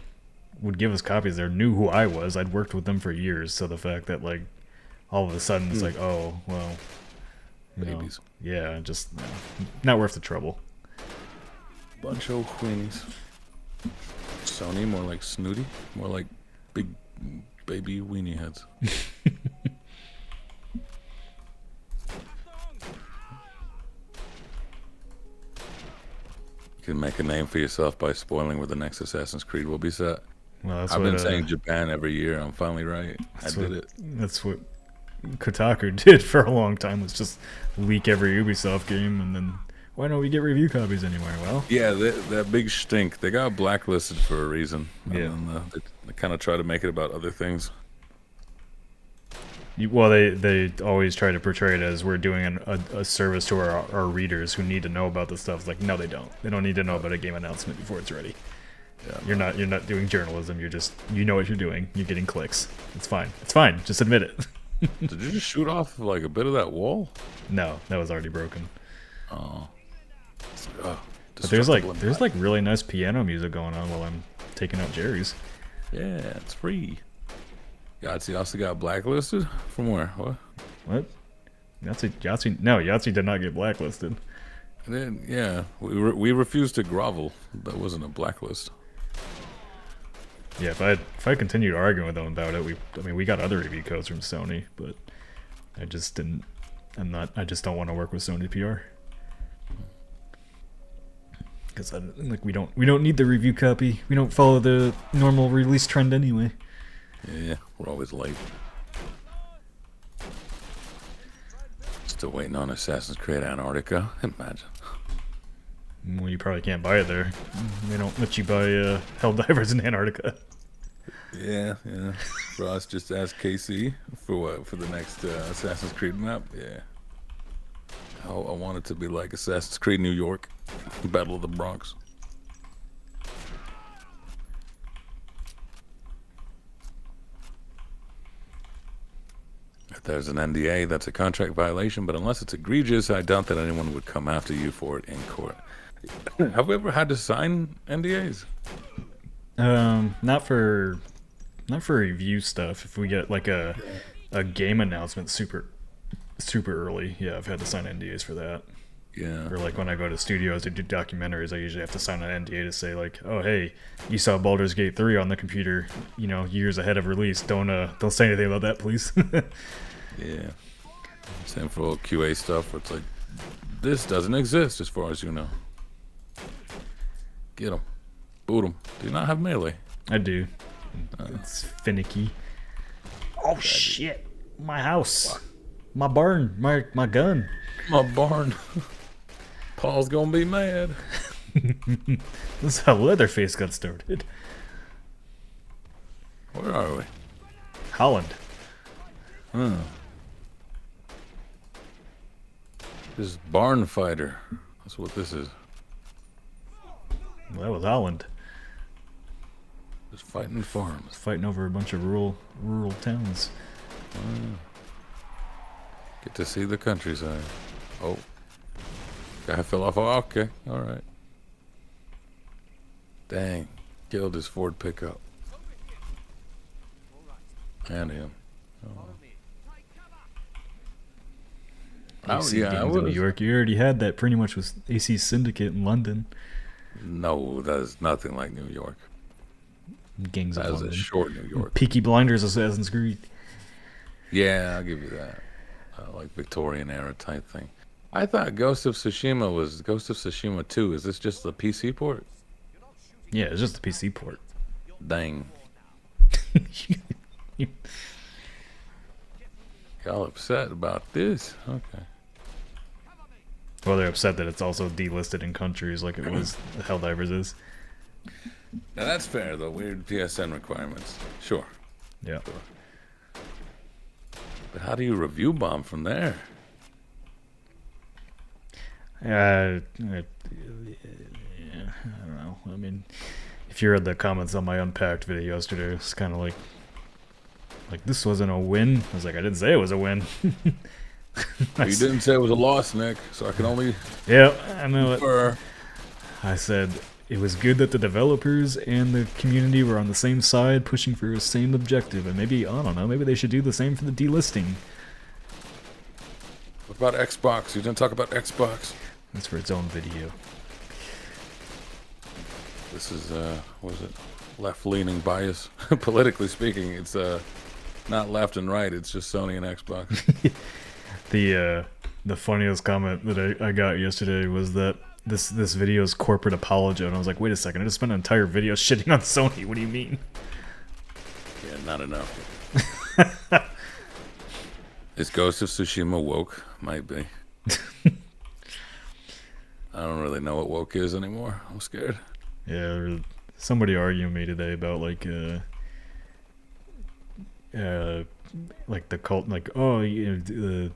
would give us copies there knew who I was. I'd worked with them for years, so the fact that like all of a sudden it's like, oh well, you know, Babies. yeah, just not worth the trouble. Bunch of weenies. Sony more like snooty, more like big baby weenie heads. You can make a name for yourself by spoiling where the next Assassin's Creed will be set. Well, that's I've what, been saying Japan every year. I'm finally right. I did it. That's what Kotaku did for a long time. Was just leak every Ubisoft game, and then why don't we get review copies anywhere? Well, Yeah, that big stink. They got blacklisted for a reason. Yeah. And then, they kind of try to make it about other things. well, they always try to portray it as we're doing a service to our readers who need to know about this stuff. It's like, no, they don't. They don't need to know about a game announcement before it's ready. Yeah, You're not doing journalism. You're just, you know what you're doing. You're getting clicks. It's fine. It's fine. Just admit it. Did you just shoot off like a bit of that wall? No, that was already broken. Oh. But there's like really nice piano music going on while I'm taking out Jerry's. Yeah, it's free. Yahtzee also got blacklisted? From where? What? What? Yahtzee did not get blacklisted. And then, yeah, we refused to grovel. That wasn't a blacklist. Yeah, if I continued arguing with them about it, we got other review codes from Sony, but I just didn't. I just don't want to work with Sony PR. Because we don't need the review copy. We don't follow the normal release trend anyway. Yeah, we're always late. Still waiting on Assassin's Creed Antarctica. Imagine. Well, you probably can't buy it there. They don't let you buy Helldivers in Antarctica. Yeah. Ross just asked KC for what? For the next Assassin's Creed map? Yeah. I want it to be like Assassin's Creed New York. Battle of the Bronx. If there's an NDA, that's a contract violation, but unless it's egregious, I doubt that anyone would come after you for it in court. Have we ever had to sign NDAs? Not for review stuff. If we get like a game announcement super early, yeah, I've had to sign NDAs for that. Yeah. Or like when I go to studios to do documentaries, I usually have to sign an NDA to say like, oh hey, you saw Baldur's Gate 3 on the computer, years ahead of release. Don't say anything about that, please. Yeah. Same for all QA stuff where it's like, this doesn't exist as far as you know. Get them. Boot them. Do you not have melee? I do. It's finicky. Oh shit! My house, my barn, my gun. My barn. Paul's gonna be mad. This is how Leatherface got started. Where are we? Holland. Huh. This is Barn Fighter. That's what this is. Well, that was Holland. Just fighting farms. Fighting over a bunch of rural towns. Get to see the countryside. Oh. Guy fell off. Oh, okay. Alright. Dang. Killed his Ford pickup. And him. Oh. AC Games in New York. You already had that pretty much with AC Syndicate in London. No, that is nothing like New York. Gangs of London. That is a short New York. Peaky Blinders, Assassin's Creed. Yeah, I'll give you that. Like Victorian era type thing. I thought Ghost of Tsushima was Ghost of Tsushima 2. Is this just the PC port? Yeah, it's just the PC port. Dang. Y'all upset about this? Okay. Well, they're upset that it's also delisted in countries like it was Helldivers is. Now that's fair though. Weird PSN requirements. Sure. Yeah. Sure. But how do you review bomb from there? I don't know. I mean, if you read the comments on my Unpacked video yesterday, it's kind of like this wasn't a win. I was like, I didn't say it was a win. You didn't say it was a loss, Nick, so I can only... Yeah, I know it. I said it was good that the developers and the community were on the same side, pushing for the same objective, and maybe, I don't know, maybe they should do the same for the delisting. What about Xbox? You didn't talk about Xbox. That's for its own video. This is, what is it? Left-leaning bias. Politically speaking, it's not left and right, it's just Sony and Xbox. The funniest comment that I got yesterday was that this video's corporate apology, and I was like, wait a second, I just spent an entire video shitting on Sony. What do you mean? Yeah, not enough. Is Ghost of Tsushima woke? Might be. I don't really know what woke is anymore. I'm scared. Yeah, somebody arguing with me today about like the cult, like, oh, the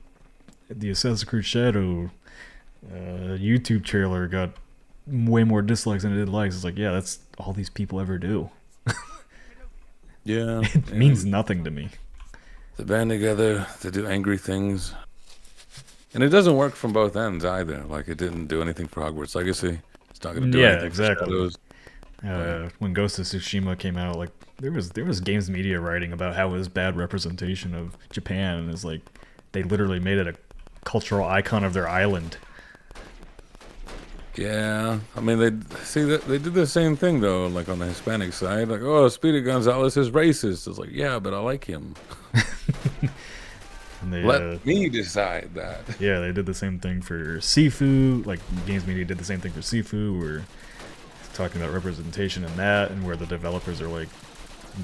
Assassin's Creed Shadow YouTube trailer got way more dislikes than it did likes. It's like, yeah, that's all these people ever do. Yeah. It means nothing to me. They band together to do angry things. And it doesn't work from both ends either. Like, it didn't do anything for Hogwarts Legacy. It's not going to do anything exactly. for Shadows. When Ghost of Tsushima came out, like there was games media writing about how it was bad representation of Japan, and it's like they literally made it cultural icon of their island. Yeah, I mean they did the same thing though, like on the Hispanic side, like, oh, Speedy Gonzalez is racist. It's like, yeah, but I like him. And they, Let me decide that. Yeah, they did the same thing for Sifu. Like Games Media did the same thing for Sifu. We're talking about representation in that, and where the developers are like,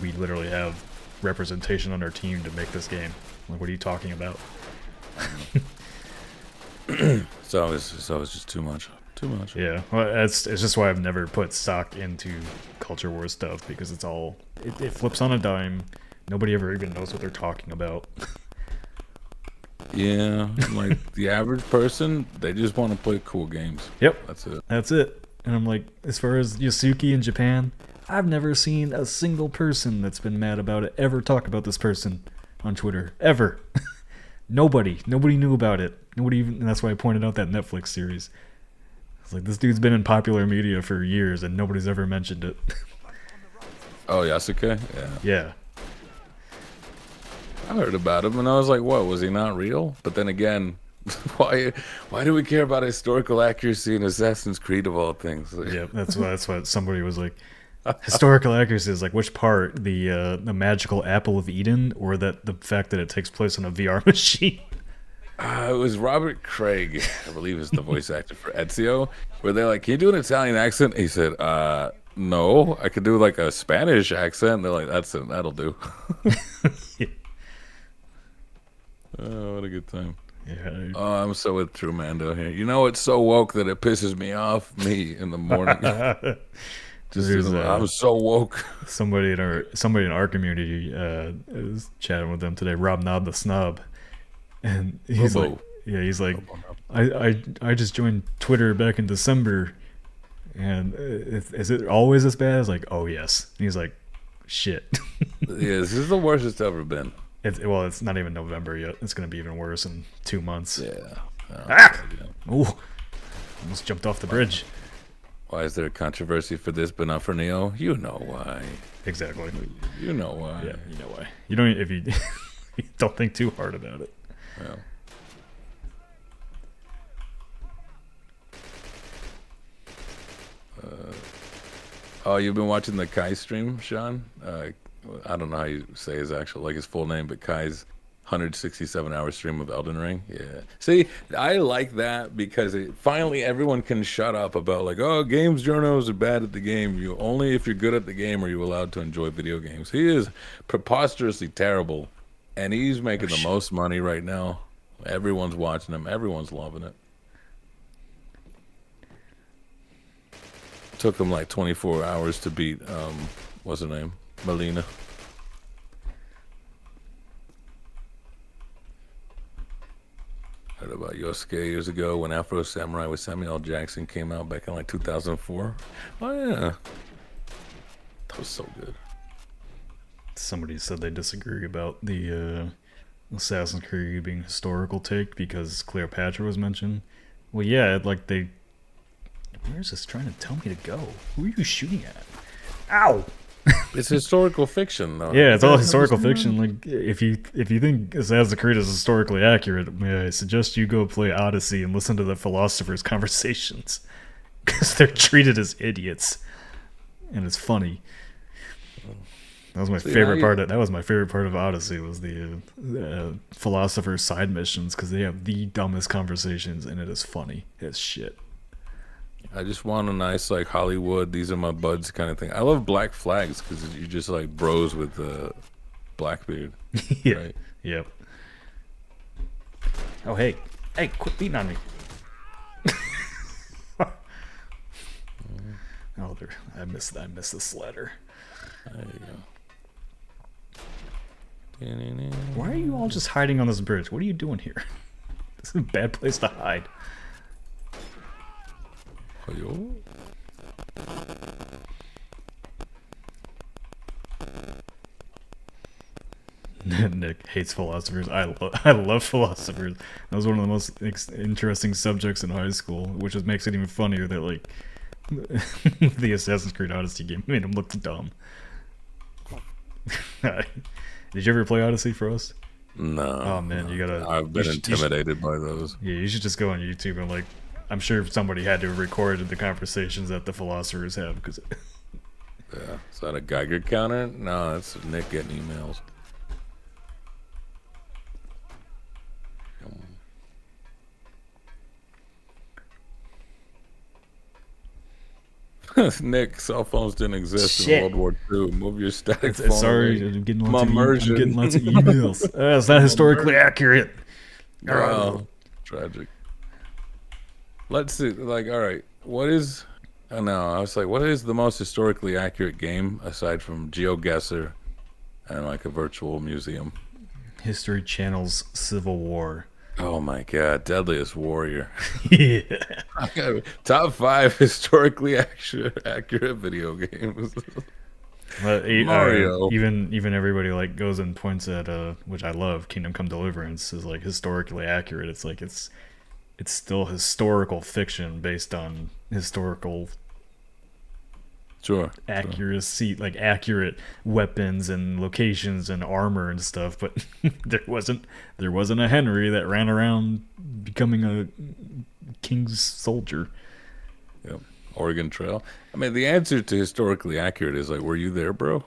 we literally have representation on our team to make this game. Like, what are you talking about? So it's just too much. Too much. Yeah, well, it's just why I've never put stock into culture war stuff, because it's all it flips on a dime. Nobody ever even knows what they're talking about. Yeah, like the average person, they just want to play cool games. Yep, That's it. And I'm like, as far as Yasuki in Japan, I've never seen a single person that's been mad about it ever talk about this person on Twitter ever. Nobody knew about it. Nobody even. And that's why I pointed out that Netflix series. It's like, this dude's been in popular media for years and nobody's ever mentioned it. Oh, Yasuke? Yeah. Yeah. I heard about him and I was like, what, was he not real? But then again, why do we care about historical accuracy in Assassin's Creed of all things? Yeah, that's what somebody was like. Historical accuracy is like, which part? The magical apple of Eden, or that the fact that it takes place on a VR machine? It was Robert Craig, I believe is the voice actor for Ezio, where they're like, can you do an Italian accent? He said, no, I could do like a Spanish accent. They're like, that's it, that'll do. Yeah. Oh, what a good time. Yeah. Oh, I'm so with Trumando here. You know, it's so woke that it pisses me off, me, in the morning. I'm so woke. Somebody in our community was chatting with them today, Rob Knob the Snob. And he's like, I just joined Twitter back in December, and is it always this bad? I was like, oh yes. And he's like, shit. Yeah, this is the worst it's ever been. It's not even November yet. It's gonna be even worse in 2 months. Yeah. Ooh, almost jumped off the bridge. Why is there a controversy for this but not for Neo? You know why. Exactly. You know why. Yeah, you know why. You don't if you, you don't think too hard about it. Yeah. Oh, you've been watching the Kai stream, Sean? I don't know how you say his actual, like his full name, but Kai's 167-hour stream of Elden Ring. Yeah. See, I like that because finally everyone can shut up about like, oh, games journals are bad at the game. You only if you're good at the game are you allowed to enjoy video games. He is preposterously terrible, and he's making the most money right now. Everyone's watching him. Everyone's loving it. Took him like 24 hours to beat, what's her name? Melina. Heard about Yosuke years ago when Afro Samurai with Samuel L. Jackson came out back in like 2004. Oh yeah. That was so good. Somebody said they disagree about the Assassin's Creed being historical take because Cleopatra was mentioned. Well, yeah, like they... Where's this trying to tell me to go? Who are you shooting at? Ow! It's historical fiction, though. Yeah, it's all historical fiction. Like, if you think Assassin's Creed is historically accurate, I suggest you go play Odyssey and listen to the philosophers' conversations, because they're treated as idiots, and it's funny. That was my favorite part. That was my favorite part of Odyssey was the philosophers' side missions, because they have the dumbest conversations, and it is funny as shit. I just want a nice, like, Hollywood, these are my buds kind of thing. I love Black Flags because you just, like, bros with Blackbeard. Yeah. Right? Yep. Oh, hey. Hey, quit beating on me. Oh, I miss the sledder. There you go. Why are you all just hiding on this bridge? What are you doing here? This is a bad place to hide. Yo. Nick hates philosophers. I love philosophers. That was one of the most interesting subjects in high school, which just makes it even funnier that like the Assassin's Creed Odyssey game made him look dumb. Did you ever play Odyssey, Frost? No. Oh man, you gotta. I've been intimidated by those. Yeah, you should just go on YouTube and like. I'm sure somebody had to have recorded the conversations that the philosophers have because. Yeah, is that a Geiger counter? No, that's Nick getting emails. Nick, cell phones didn't exist in World War II. Move your static phone. Sorry, I'm getting lots of emails. It's not historically accurate. Oh, tragic. Let's see. Like, all right, what is? Oh no, I was like, what is the most historically accurate game aside from GeoGuessr and like a virtual museum? History Channel's Civil War. Oh my God, Deadliest Warrior. Yeah. Top 5 historically accurate video games. Mario. Even everybody like goes and points at which I love. Kingdom Come Deliverance is like historically accurate. It's like it's still historical fiction based on historical accuracy, like accurate weapons and locations and armor and stuff, but there wasn't a Henry that ran around becoming a king's soldier. Yep. Oregon Trail. I mean, the answer to historically accurate is like, were you there, bro?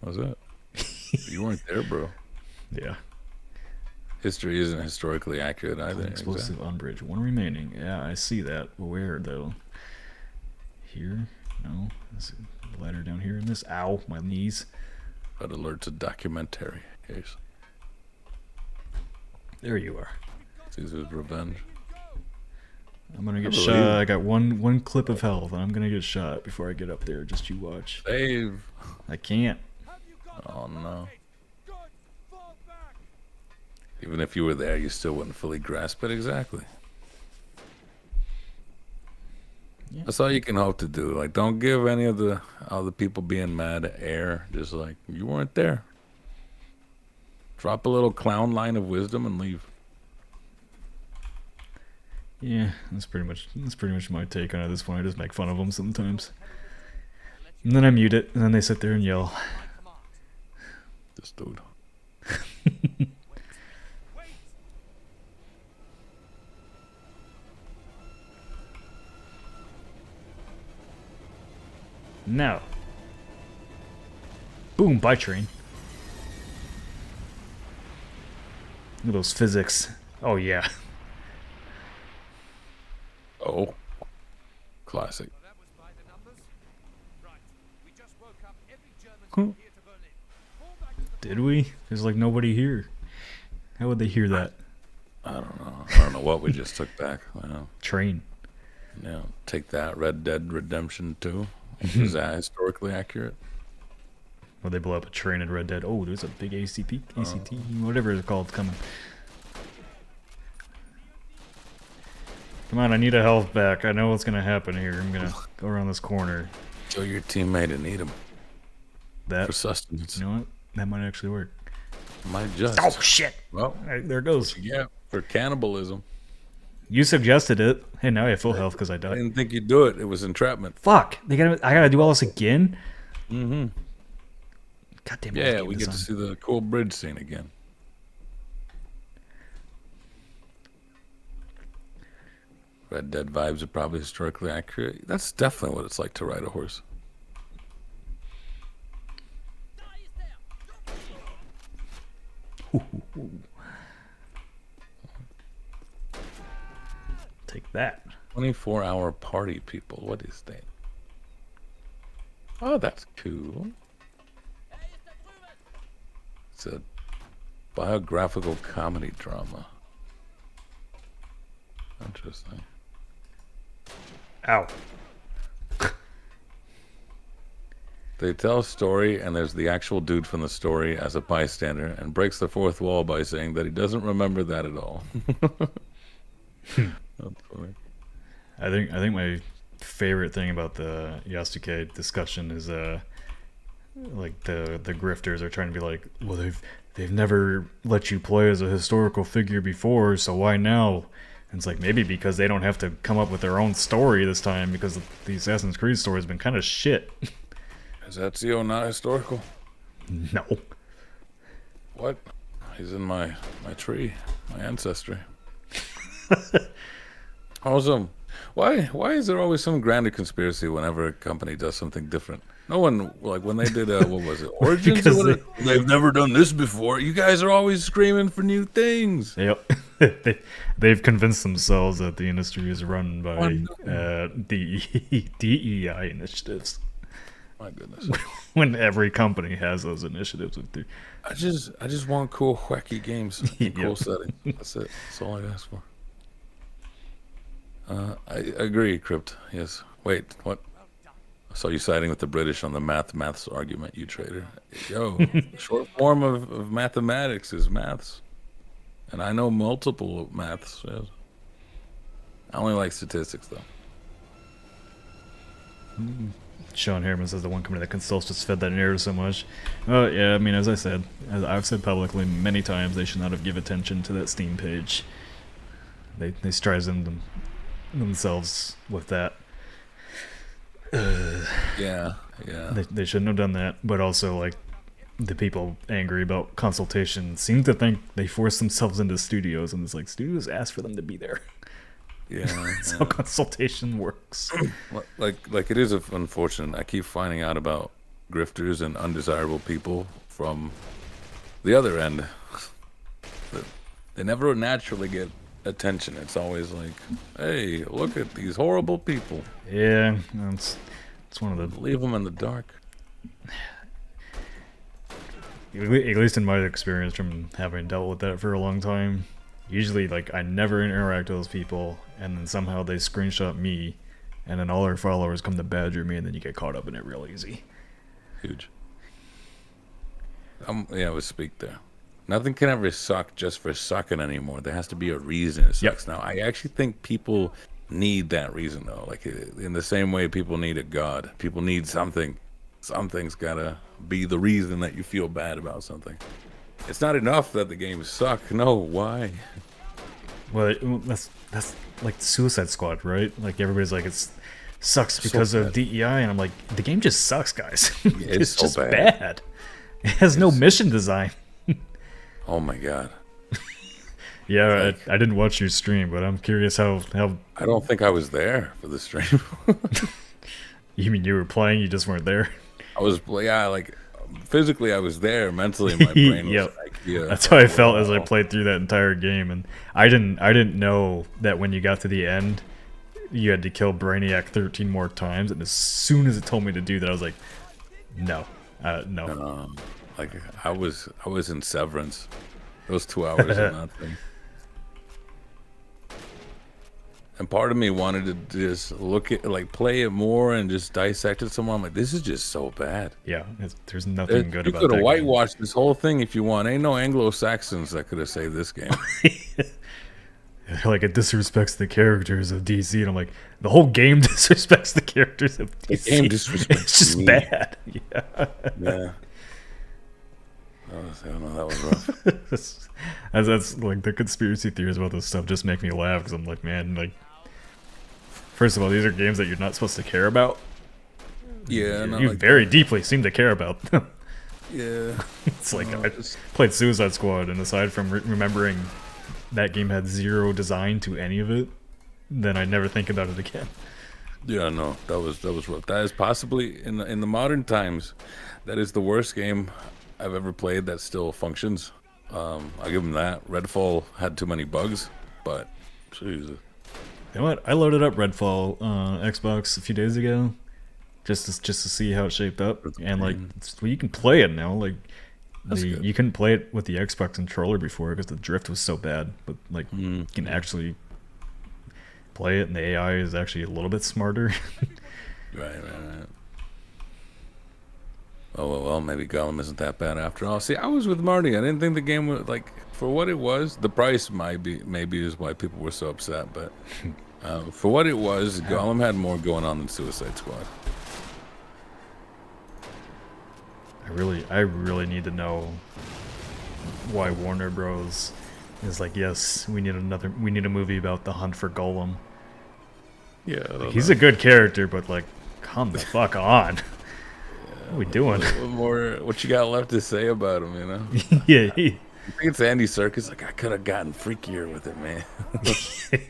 What was that? You weren't there, bro. Yeah. History isn't historically accurate either. Explosive on bridge. One remaining. Yeah, I see that. Where though? Here? No. There's a ladder down here in this. Ow, my knees. Red alert's a documentary case. There you are. Caesar's Revenge. I'm gonna get shot. I got one clip of health, and I'm gonna get shot before I get up there. Just you watch. Save. I can't. Oh no. Even if you were there, you still wouldn't fully grasp it exactly. Yeah. That's all you can hope to do. Like, don't give any of the other people being mad air. Just like, you weren't there. Drop a little clown line of wisdom and leave. Yeah, that's pretty much my take on it at this point. I just make fun of them sometimes, and then I mute it, and then they sit there and yell. This dude. Now. Boom, by train. Look at those physics. Oh, yeah. Oh. Classic. Did we? There's like nobody here. How would they hear that? I don't know. I don't know what we just took back. Train. Yeah. Take that. Red Dead Redemption 2. Is that historically accurate? Well, they blow up a train in Red Dead. Oh, there's a big ACT, whatever it's called, coming. Come on, I need a health back. I know what's gonna happen here. I'm gonna go around this corner. Show your teammate and eat him. That for sustenance. You know what? That might actually work. Might just. Oh shit! Well, there it goes. Yeah, for cannibalism. You suggested it. Hey, now I have full health because I died. I didn't think you'd do it. It was entrapment. Fuck! I gotta do all this again. Mm-hmm. Goddamn. Yeah, we get to see the cool bridge scene again. Red Dead vibes are probably historically accurate. That's definitely what it's like to ride a horse. Take that. 24-hour party people. What is that? Oh, that's cool. It's a biographical comedy drama. Interesting. Ow. They tell a story, and there's the actual dude from the story as a bystander, and breaks the fourth wall by saying that he doesn't remember that at all. That's funny. I think my favorite thing about the Yasuke discussion is like the grifters are trying to be like, well, they've never let you play as a historical figure before, so why now? And it's like, maybe because they don't have to come up with their own story this time, because the Assassin's Creed story has been kind of shit. Is Ezio not historical? No. What? He's in my tree, my ancestry. Also, why is there always some grander conspiracy whenever a company does something different? No one, like when they did what was it, Origins? Or whatever? They've never done this before. You guys are always screaming for new things. Yep. They've convinced themselves that the industry is run by DEI initiatives. My goodness. When every company has those initiatives with their... I just want cool, wacky games in cool setting. That's it. That's all I ask for. I agree, Crypt. Yes. Wait, what? I saw you siding with the British on the maths argument, you traitor. Yo, short form of mathematics is maths. And I know multiple maths. Yes. I only like statistics, though. Sean Harriman says the one company that consults just fed that narrative so much. Well, yeah, I mean, as I've said publicly many times, they should not have given attention to that Steam page. They strengthened themselves with that. Yeah. They shouldn't have done that, but also, like, the people angry about consultation seem to think they force themselves into studios, and it's like, studios ask for them to be there. Yeah. That's how consultation works. Like it is unfortunate. I keep finding out about grifters and undesirable people from the other end. They never naturally get attention. It's always like, hey, look at these horrible people. Yeah, it's one of the... Leave them in the dark. At least in my experience from having dealt with that for a long time, usually, like, I never interact with those people, and then somehow they screenshot me, and then all their followers come to badger me, and then you get caught up in it real easy. Huge. Yeah, we speak there. Nothing can ever suck just for sucking anymore. There has to be a reason it sucks. Now, I actually think people need that reason, though. Like, in the same way people need a god. People need something. Something's gotta be the reason that you feel bad about something. It's not enough that the games suck. No, why? Well, that's like Suicide Squad, right? Like, everybody's like, it sucks because of DEI, and I'm like, the game just sucks, guys. It's so just bad. It has no mission design. Oh my god. Yeah, like, I didn't watch your stream, but I'm curious how... I don't think I was there for the stream. You mean you were playing, you just weren't there? I was, like, physically I was there. Mentally, my brain was like, yeah. That's how I felt as I played through that entire game, and I didn't know that when you got to the end, you had to kill Brainiac 13 more times, and as soon as it told me to do that, I was like, no. Like, I was in Severance. Those 2 hours of nothing. And part of me wanted to just look at, like, play it more and just dissect it some more. I'm like, this is just so bad. Yeah, there's nothing good about it. You could have whitewashed this whole thing if you want. Ain't no Anglo-Saxons that could have saved this game. Like, it disrespects the characters of DC, and I'm like, the whole game disrespects the characters of DC. The game disrespects It's just bad. Yeah. I don't know, that was rough. That's like, the conspiracy theories about this stuff just make me laugh, because I'm like, man, like, first of all, these are games that you're not supposed to care about. Yeah, you like very deeply seem to care about them. Yeah. It's like, I played Suicide Squad, and aside from remembering that game had zero design to any of it, then I never think about it again. Yeah, no, that was rough. That is possibly in the modern times, that is the worst game I've ever played that still functions. I'll give them that. Redfall had too many bugs, but Jesus. You know what? I loaded up Redfall on Xbox a few days ago, just to see how it shaped up, and like, you can play it now. Like, you couldn't play it with the Xbox controller before because the drift was so bad, but like, you can actually play it, and the AI is actually a little bit smarter. Right. Oh, well, maybe Gollum isn't that bad after all. See, I was with Marty. I didn't think the game was, like, for what it was, the price maybe is why people were so upset, but for what it was, Gollum had more going on than Suicide Squad. I really need to know why Warner Bros. Is like, yes, we need a movie about the hunt for Gollum. Yeah, like, he's a good character, but like, come the fuck on. What are we doing? What you got left to say about him, you know? Yeah, I think it's Andy Serkis. Like, I could have gotten freakier with it, man. They're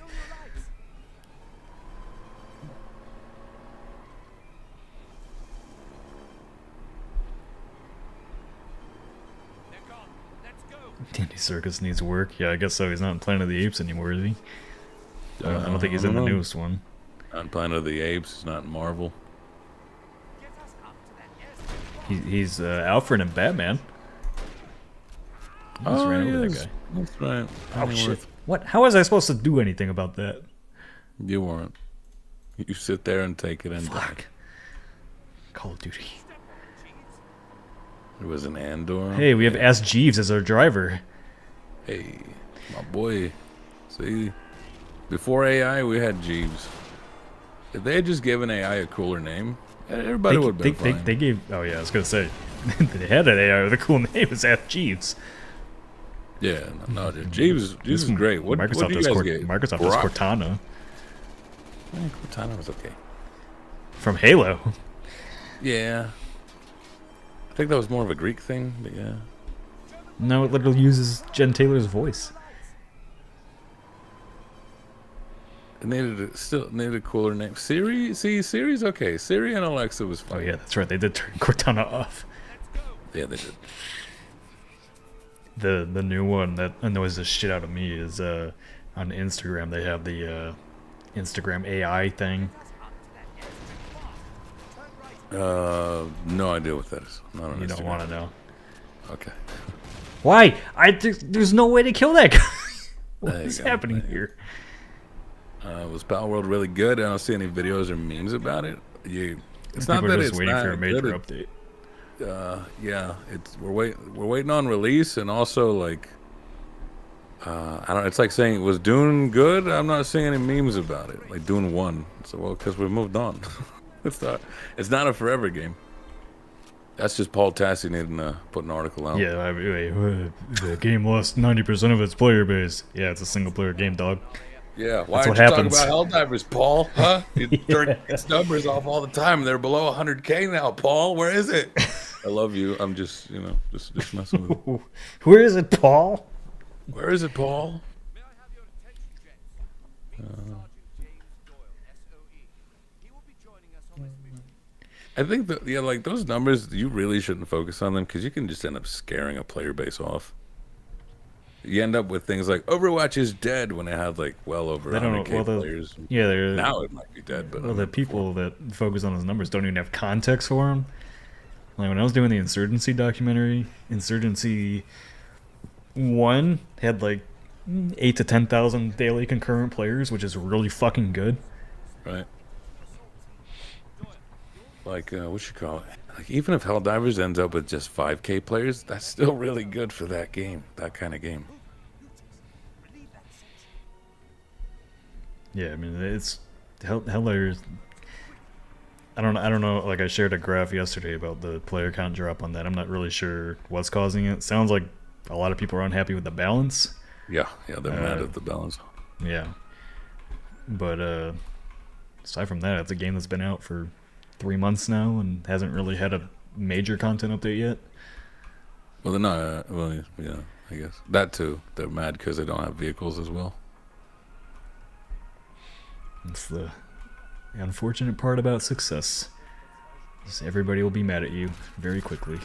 gone. Let's go. Andy Serkis needs work. Yeah, I guess so. He's not in Planet of the Apes anymore, is he? I don't think he's in the newest one. On Planet of the Apes. It's not in Marvel. Get us up to that. Yes. He's Alfred and Batman. He just ran over that guy. That's right. Oh shit! What? How was I supposed to do anything about that? You weren't. You sit there and take it and die. Fuck. Call of Duty. It was an Andor. Hey, we have Ask Jeeves as our driver. Hey, my boy. See, before AI, we had Jeeves. If they had just given AI a cooler name, everybody would have been fine. They gave. Oh yeah, I was gonna say they had an AI with a cool name. It was Ask Jeeves. Yeah, no, Jeeves is great. What Microsoft do you guys get? Microsoft has Cortana Cortana was okay. from Halo. Yeah. I think that was more of a Greek thing, but yeah. No, it literally uses Jen Taylor's voice. It still needed a cooler name. Siri? See, Siri's okay. Siri and Alexa was fine. Oh yeah, that's right. They did turn Cortana off. Yeah, they did. The new one that annoys the shit out of me is on Instagram. They have the Instagram AI thing. No idea what that is. Not on You don't Instagram. want to know. Okay. Why? There's no way to kill that guy. What There you is go. happening here? Was Palworld really good? I don't see any videos or memes about it. It's not People are that just it's waiting not for a major good. update. Yeah, we're waiting on release, and also like I don't. It's like saying, was Dune good? I'm not seeing any memes about it. Like Dune 1. So well, because we moved on. It's not a forever game. That's just Paul Tassi needing to put an article out. Yeah, the game lost 90% of its player base. Yeah, it's a single player game, dog. Yeah, why That's aren't what you happens. talking about Helldivers, Paul? Huh? You jerk its numbers off all the time. They're below 100K now, Paul. Where is it? I love you. I'm just, just messing with you. Where is it, Paul? Where is it, Paul? May I have your attention, gents? Meet Sergeant James Doyle, SOE. He will be joining us on this mission. I think that, yeah, like those numbers, you really shouldn't focus on them because you can just end up scaring a player base off. You end up with things like Overwatch is dead when it had like well over They don't 100K know. Well, players. they're Now it might be dead, but well, the people that focus on those numbers don't even have context for them. Like when I was doing the Insurgency documentary, Insurgency 1 had like 8 to 10,000 daily concurrent players, which is really fucking good. right? Like what you call it? Like even if Helldivers ends up with just 5K players, that's still really good for that game, that kind of game. Yeah, I mean it's Helldivers. I don't know. Like I shared a graph yesterday about the player count drop on that. I'm not really sure what's causing it. Sounds like a lot of people are unhappy with the balance. Yeah, they're mad at the balance. Yeah, but aside from that, it's a game that's been out for 3 months now and hasn't really had a major content update yet. Well, they're not. Well, yeah, I guess that too. They're mad because they don't have vehicles as well. It's the unfortunate part about success. Is everybody will be mad at you very quickly.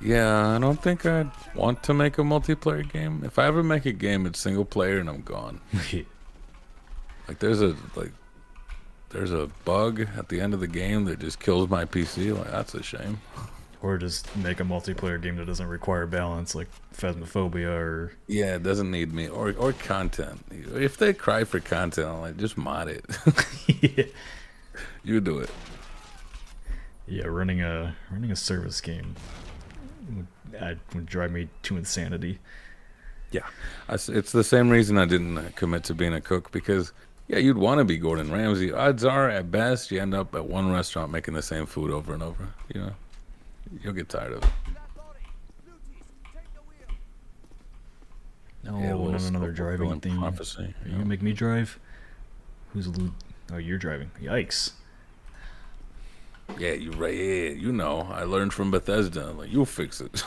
Yeah, I don't think I'd want to make a multiplayer game. If I ever make a game, it's single player and I'm gone. Like there's a bug at the end of the game that just kills my PC. Like that's a shame. Or just make a multiplayer game that doesn't require balance, like Phasmophobia or... Yeah, it doesn't need me or content. If they cry for content, I'm like, just mod it. Yeah. You do it. Yeah, running a service game would drive me to insanity. Yeah, it's the same reason I didn't commit to being a cook because, yeah, you'd want to be Gordon Ramsay. Odds are, at best, you end up at one restaurant making the same food over and over. You know, you'll get tired of it. No, Yeah, not another driving self-fulfilling thing. prophecy, Are you you gonna make me drive? Oh, you're driving. Yikes. Yeah, you're right. Yeah, you know, I learned from Bethesda. Like, you'll fix it.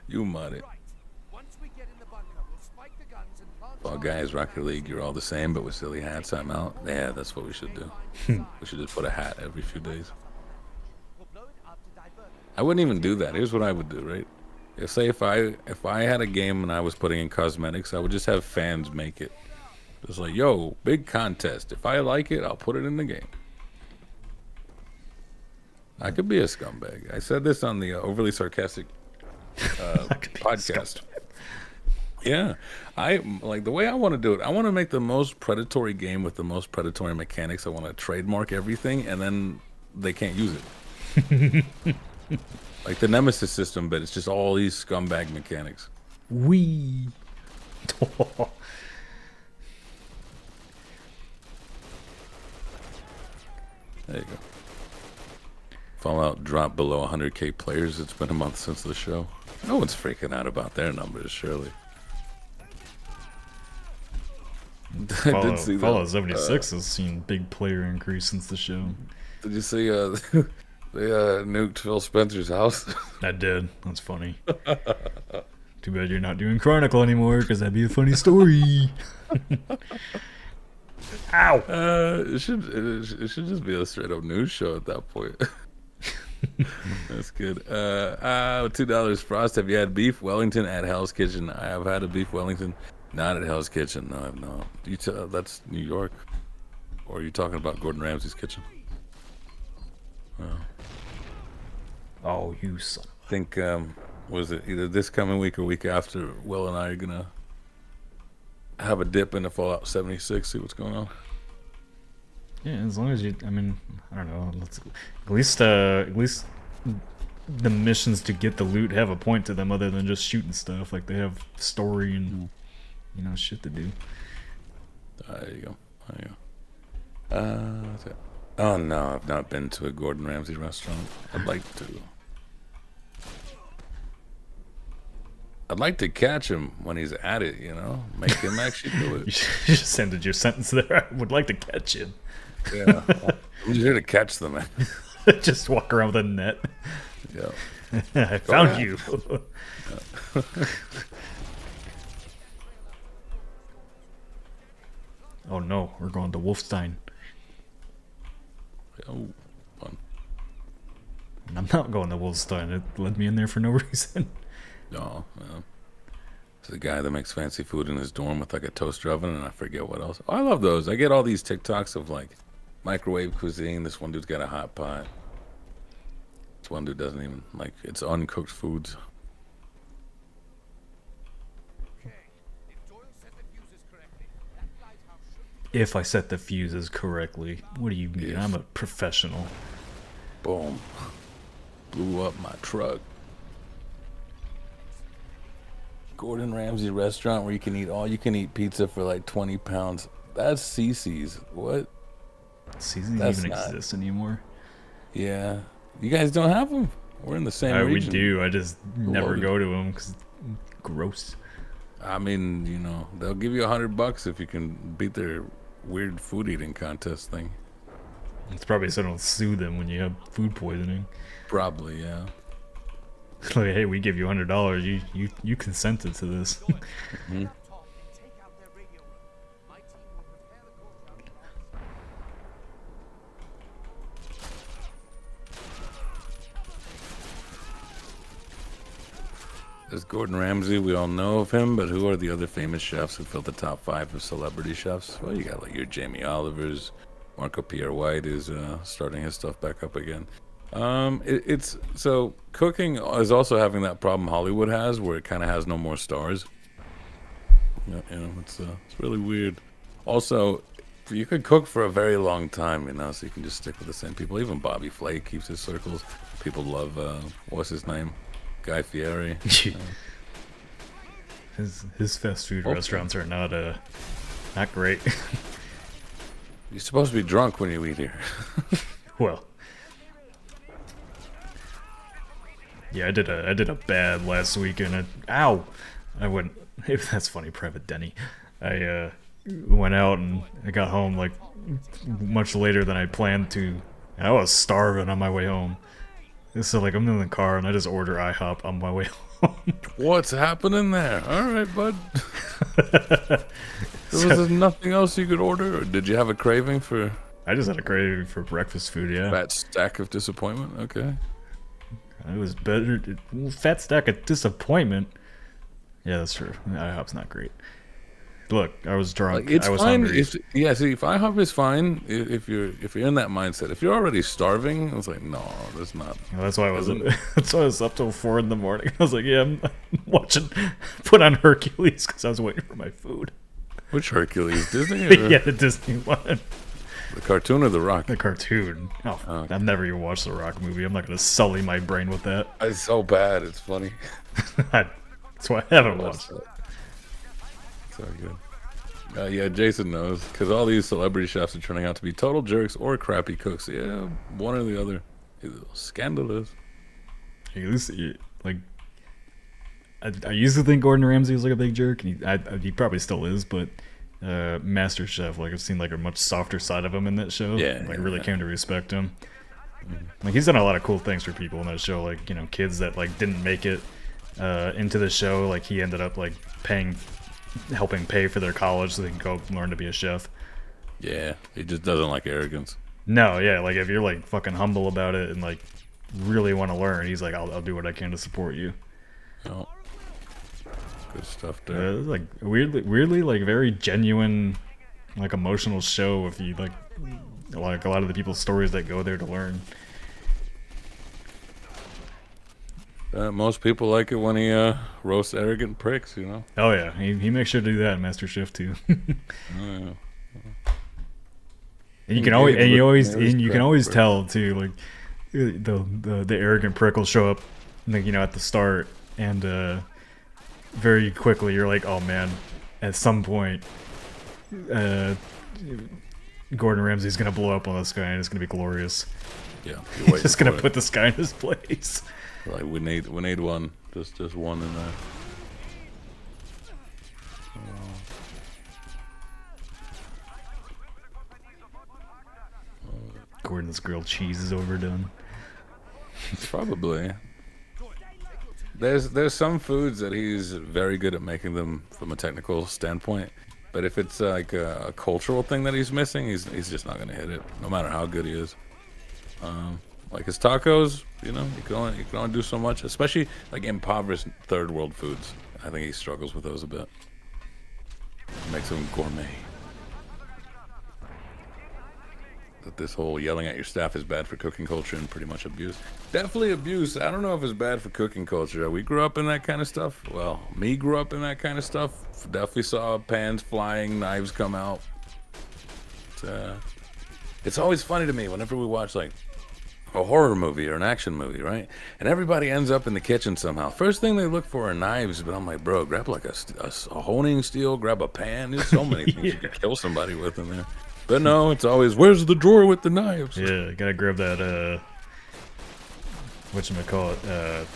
You mod it. Right. Once we get in the bunker, we'll spike the guns and plant Fall Guys, Rocket League, you're all the same, but with silly hats. I'm out. Yeah, that's what we should do. We should just put a hat every few days. We'll blow it up to divert them. I wouldn't even do that. Here's what I would do, right? Say if I had a game and I was putting in cosmetics, I would just have fans make it. It's like, yo, big contest. If I like it, I'll put it in the game. I could be a scumbag. I said this on the overly sarcastic podcast. Yeah, I like the way I want to do it. I want to make the most predatory game with the most predatory mechanics. I want to trademark everything, and then they can't use it. Like the Nemesis system, but it's just all these scumbag mechanics. Wee. There you go. Fallout dropped below 100k players. It's been a month since the show. No one's freaking out about their numbers, surely. I did see that. Fallout 76 has seen big player increase since the show. Did you see they nuked Phil Spencer's house? I did. That's funny. Too bad you're not doing Chronicle anymore, because that'd be a funny story. Ow! It should just be a straight up news show at that point. That's good. $2 Frost. Have you had beef Wellington at Hell's Kitchen? I have had a beef Wellington, not at Hell's Kitchen. No, I've not. That's New York, or are you talking about Gordon Ramsay's kitchen? Oh, you son. I think was it either this coming week or week after? Will and I are gonna have a dip into Fallout 76. See what's going on. Yeah, as long as you, I mean, I don't know. At least the missions to get the loot have a point to them other than just shooting stuff. Like they have story and shit to do. There you go. That's it. Oh no, I've not been to a Gordon Ramsay restaurant. I'd like to. I'd like to catch him when he's at it, make him actually do it. You just ended your sentence there. I would like to catch him. Yeah, I'm just here to catch them. Just walk around with a net. Yeah, I found you. Oh no, we're going to Wolfstein. Oh, fun. I'm not going to Wolfstein. It led me in there for no reason. No, it's the guy that makes fancy food in his dorm with like a toaster oven, and I forget what else. Oh, I love those. I get all these TikToks of like microwave cuisine. This one dude's got a hot pot. This one dude doesn't even it's uncooked foods. If I set the fuses correctly. What do you mean? If. I'm a professional. Boom. Blew up my truck. Gordon Ramsay restaurant where you can eat all you can eat pizza for like 20 pounds. That's CC's. What? CC's That's even not- exist anymore. Yeah. You guys don't have them? We're in the same We region. do. I just never Loaded. go to them because gross. I mean, they'll give you $100 if you can beat their weird food eating contest thing. It's probably so don't sue them when you have food poisoning. Probably, yeah. Like, hey, we give you $100. You consented to this. Mm-hmm. There's Gordon Ramsay. We all know of him, but who are the other famous chefs who fill the top 5 of celebrity chefs? Well, you got like your Jamie Olivers. Marco Pierre White is starting his stuff back up again. It's so cooking is also having that problem Hollywood has, where it kind of has no more stars. It's really weird. Also, you could cook for a very long time, so you can just stick with the same people. Even Bobby Flay keeps his circles. People love what's his name, Guy Fieri. His fast food restaurants are not great. You're supposed to be drunk when you eat here. Well. Yeah, I did a bad last week, and ow! I went. That's funny, Private Denny. I went out and I got home like much later than I planned to. And I was starving on my way home. So like I'm in the car and I just order IHOP on my way home. What's happening there? All right, bud. There's nothing else you could order, or did you have a craving for? I just had a craving for breakfast food. Yeah, Fat stack of disappointment. Okay. it was better. Fat stack of disappointment. Yeah, that's true. IHOP's not great. Look, I was drunk. Like, it's I was fine. hungry. See, if IHOP is fine, if you're in that mindset. If you're already starving, I was like, no, that's not. Well, that's why I wasn't. That's why I was up till 4 in the morning. I was like, yeah, I'm watching. Put on Hercules because I was waiting for my food. Which Hercules? Disney? Or Yeah, the Disney one. The cartoon or The Rock? The cartoon. Oh, Okay. I've never even watched the Rock movie. I'm not gonna sully my brain with that. It's so bad. It's funny. That's why I haven't watched it. So good. Yeah, Jason knows, because all these celebrity chefs are turning out to be total jerks or crappy cooks. Yeah, one or the other. It's scandalous. At least, like, I used to think Gordon Ramsay was like a big jerk, and he probably still is, but Master Chef, like, I've seen like a much softer side of him in that show. Yeah, like yeah, really yeah. came to respect him. Like, he's done a lot of cool things for people in that show, like, you know, kids that like didn't make it into the show. Like, he ended up like helping pay for their college so they can go learn to be a chef. Yeah, he just doesn't like arrogance. No, yeah, like if you're like fucking humble about it and like really want to learn, he's like, I'll do what I can to support you. Oh, good stuff there. It's like weirdly, like very genuine, like emotional show. If you like a lot of the people's stories that go there to learn. Most people like it when he roasts arrogant pricks, you know. Oh yeah, he makes sure to do that in Master Chef too. Yeah. And you can always tell too, like the arrogant prick will show up, like, you know, at the start, and very quickly you're like, oh man, at some point, Gordon Ramsay's gonna blow up on this guy and it's gonna be glorious. Yeah, He's just gonna put this guy in his place. Like we need one, just one in there. Gordon's grilled cheese is overdone. Probably. There's some foods that he's very good at making them from a technical standpoint, but if it's like a cultural thing that he's missing, he's just not gonna hit it, no matter how good he is. Like his tacos, you know, you can only do so much, especially like impoverished third world foods. I think he struggles with those a bit. Makes them gourmet. That this whole yelling at your staff is bad for cooking culture and pretty much abuse. Definitely abuse. I don't know if it's bad for cooking culture. We grew up in that kind of stuff. Well, me grew up in that kind of stuff. Definitely saw pans flying, knives come out. It's always funny to me whenever we watch like a horror movie or an action movie, right? And everybody ends up in the kitchen somehow. First thing they look for are knives, but I'm like, bro, grab like a honing steel, grab a pan. There's so many things you could kill somebody with in there. But no, it's always, where's the drawer with the knives? Yeah, gotta grab that, whatchamacallit,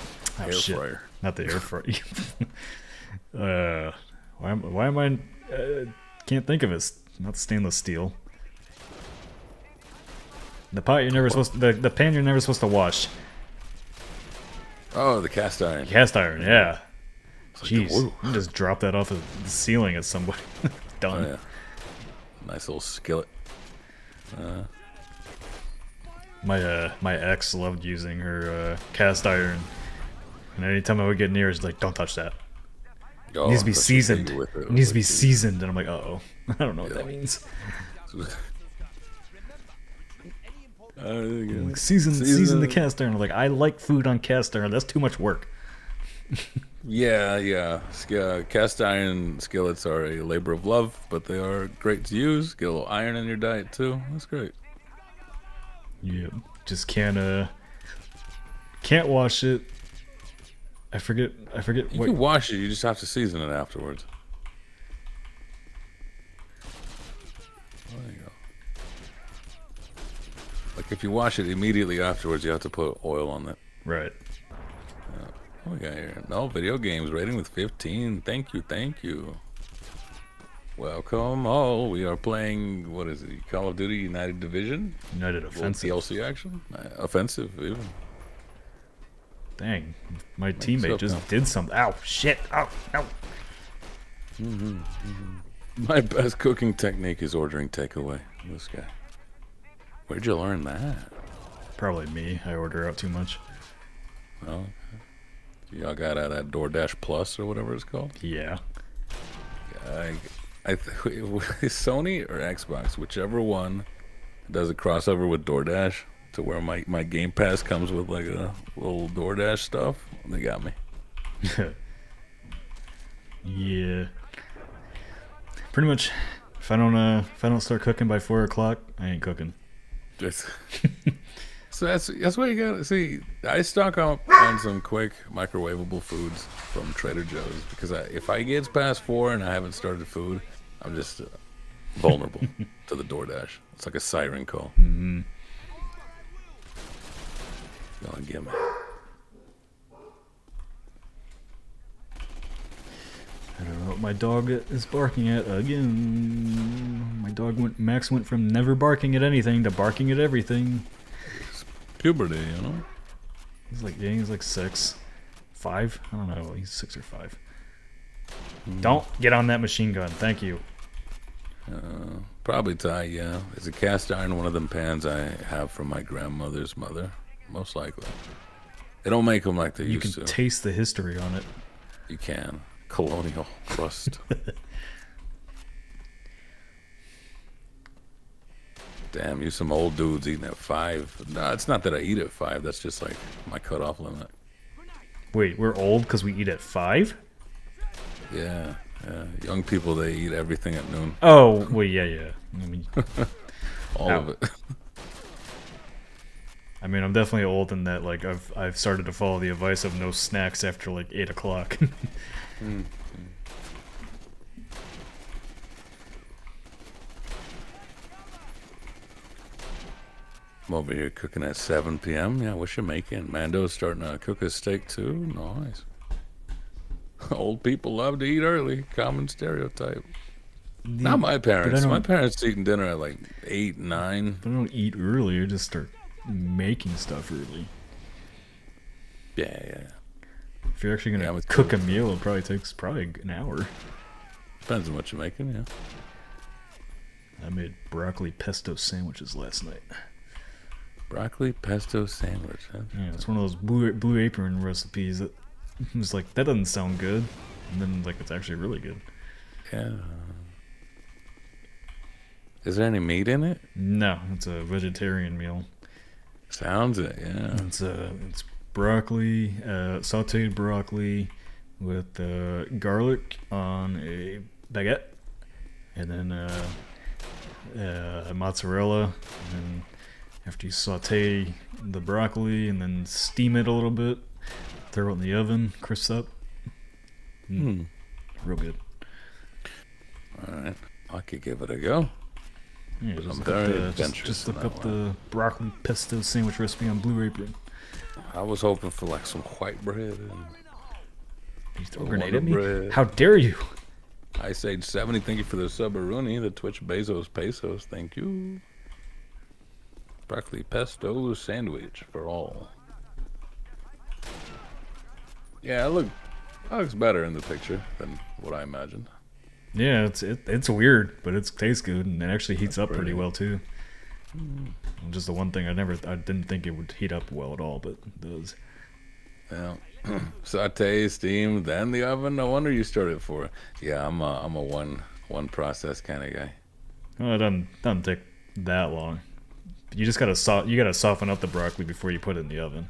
Air fryer. Not the air fryer. Why am I, can't think of it. Not stainless steel. The pot you're never supposed to, the pan you're never supposed to wash. Oh, the cast iron. Cast iron, yeah. Like, Jeez, whoa. you can just drop that off of the ceiling at somebody. Done. Oh, yeah. Nice little skillet. My ex loved using her cast iron, and anytime I would get near, she's like, "Don't touch that. Oh, It needs to be I thought you seasoned. hit you with It needs to be Like, seasoned." And I'm like, "Uh-oh, I don't know what that means." Like, season the cast iron. I'm like, I like food on cast iron. That's too much work. Yeah. Cast iron skillets are a labor of love, but they are great to use. Get a little iron in your diet too. That's great. Yeah, just can't wash it. I forget You what. can wash it. You just have to season it afterwards. There you go. Like if you wash it immediately afterwards, you have to put oil on it. Right. What we got here? No, video games rating with 15. Thank you. Welcome all. We are playing, what is it? Call of Duty United Division? United Little Offensive. DLC action? Offensive, even. Dang, my Make teammate yourself just comfortable. did something. Ow, shit. Ow, ow. My best cooking technique is ordering takeaway. This guy. Where'd you learn that? Probably me. I order out too much. Oh, y'all got out that DoorDash Plus or whatever it's called. Yeah. Sony or Xbox, whichever one does a crossover with DoorDash to where my Game Pass comes with like a little DoorDash stuff. They got me. Yeah. Pretty much. If I don't start cooking by 4 o'clock, I ain't cooking. So that's what you gotta see. I stock up on some quick microwavable foods from Trader Joe's because if I get past 4 and I haven't started food, I'm just vulnerable to the DoorDash. It's like a siren call. Mm-hmm. Gonna get me. I don't know what my dog is barking at again. My dog Max went from never barking at anything to barking at everything. It's puberty, you know. He's like 6, 5. I don't know. He's 6 or 5. Don't get on that machine gun. Thank you. Probably Thai, yeah. It's a cast iron, one of them pans I have from my grandmother's mother. Most likely. They don't make them like they You used can to. taste the history on it. You can. Colonial crust. Damn, you some old dudes eating at 5. No, it's not that I eat at 5. That's just like my cutoff limit. Wait, we're old because we eat at 5? Yeah. Young people, they eat everything at noon. Oh, well, yeah. I mean, All of it. I mean, I'm definitely old in that. Like, I've started to follow the advice of no snacks after like 8 o'clock. Mm. I'm over here cooking at 7 p.m. Yeah, what you making? Mando's starting to cook a steak too. Nice. Old people love to eat early. Common stereotype. Not my parents. My parents eating dinner at like 8, 9. But I don't eat early. I just start making stuff early. Yeah. If you're actually gonna with cook a meal, it probably takes an hour. Depends on what you're making, yeah. I made broccoli pesto sandwiches last night. Broccoli pesto sandwich. Huh? Yeah, it's one of those blue apron recipes that was like, that doesn't sound good, and then like it's actually really good. Yeah. Is there any meat in it? No, it's a vegetarian meal. Sounds it, yeah. It's broccoli, sautéed broccoli with garlic on a baguette, and then mozzarella. And after you saute the broccoli and then steam it a little bit, throw it in the oven, crisps up. Real good. All right, I could give it a go. Yeah, But just I'm look up very the, adventurous just in look that up one. the broccoli pesto sandwich recipe on Blue Apron. I was hoping for like some white bread. And You throw a Wonder grenade at me? Bread. How dare you? I Sage 70, thank you for the subaruni, the Twitch Bezos pesos, thank you. Broccoli pesto sandwich for all. Yeah, it looks better in the picture than what I imagined. Yeah, it's weird, but it tastes good and it actually heats up pretty well too. Just the one thing I didn't think it would heat up well at all, but it does. Yeah. Saute, steam, then the oven. No wonder you started for. Yeah, I'm a one process kind of guy. Well, it doesn't take that long. You just gotta soften up the broccoli before you put it in the oven.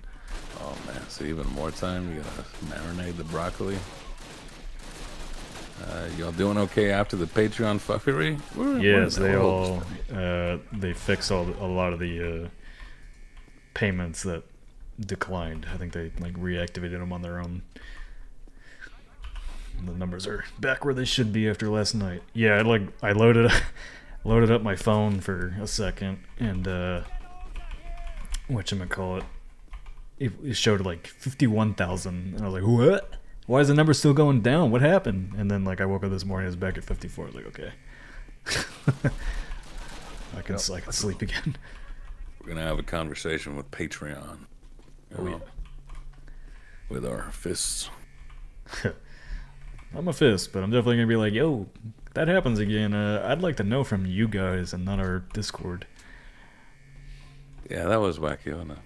Oh man, so even more time. You gotta marinate the broccoli. Y'all doing okay after the Patreon fuffery? Yes, they fixed a lot of the payments that declined. I think they like reactivated them on their own. The numbers are back where they should be after last night. Yeah, I loaded up my phone for a second and whatchamacallit, it showed like 51,000 and I was like, what? Why is the number still going down? What happened? And then like I woke up this morning, it was back at 54. I was like, okay. I can sleep again. We're gonna have a conversation with Patreon. Oh, yeah. with our fists. I'm a fist, but I'm definitely gonna be like, yo, if that happens again. I'd like to know from you guys and not our Discord. Yeah, that was wacky, wasn't it?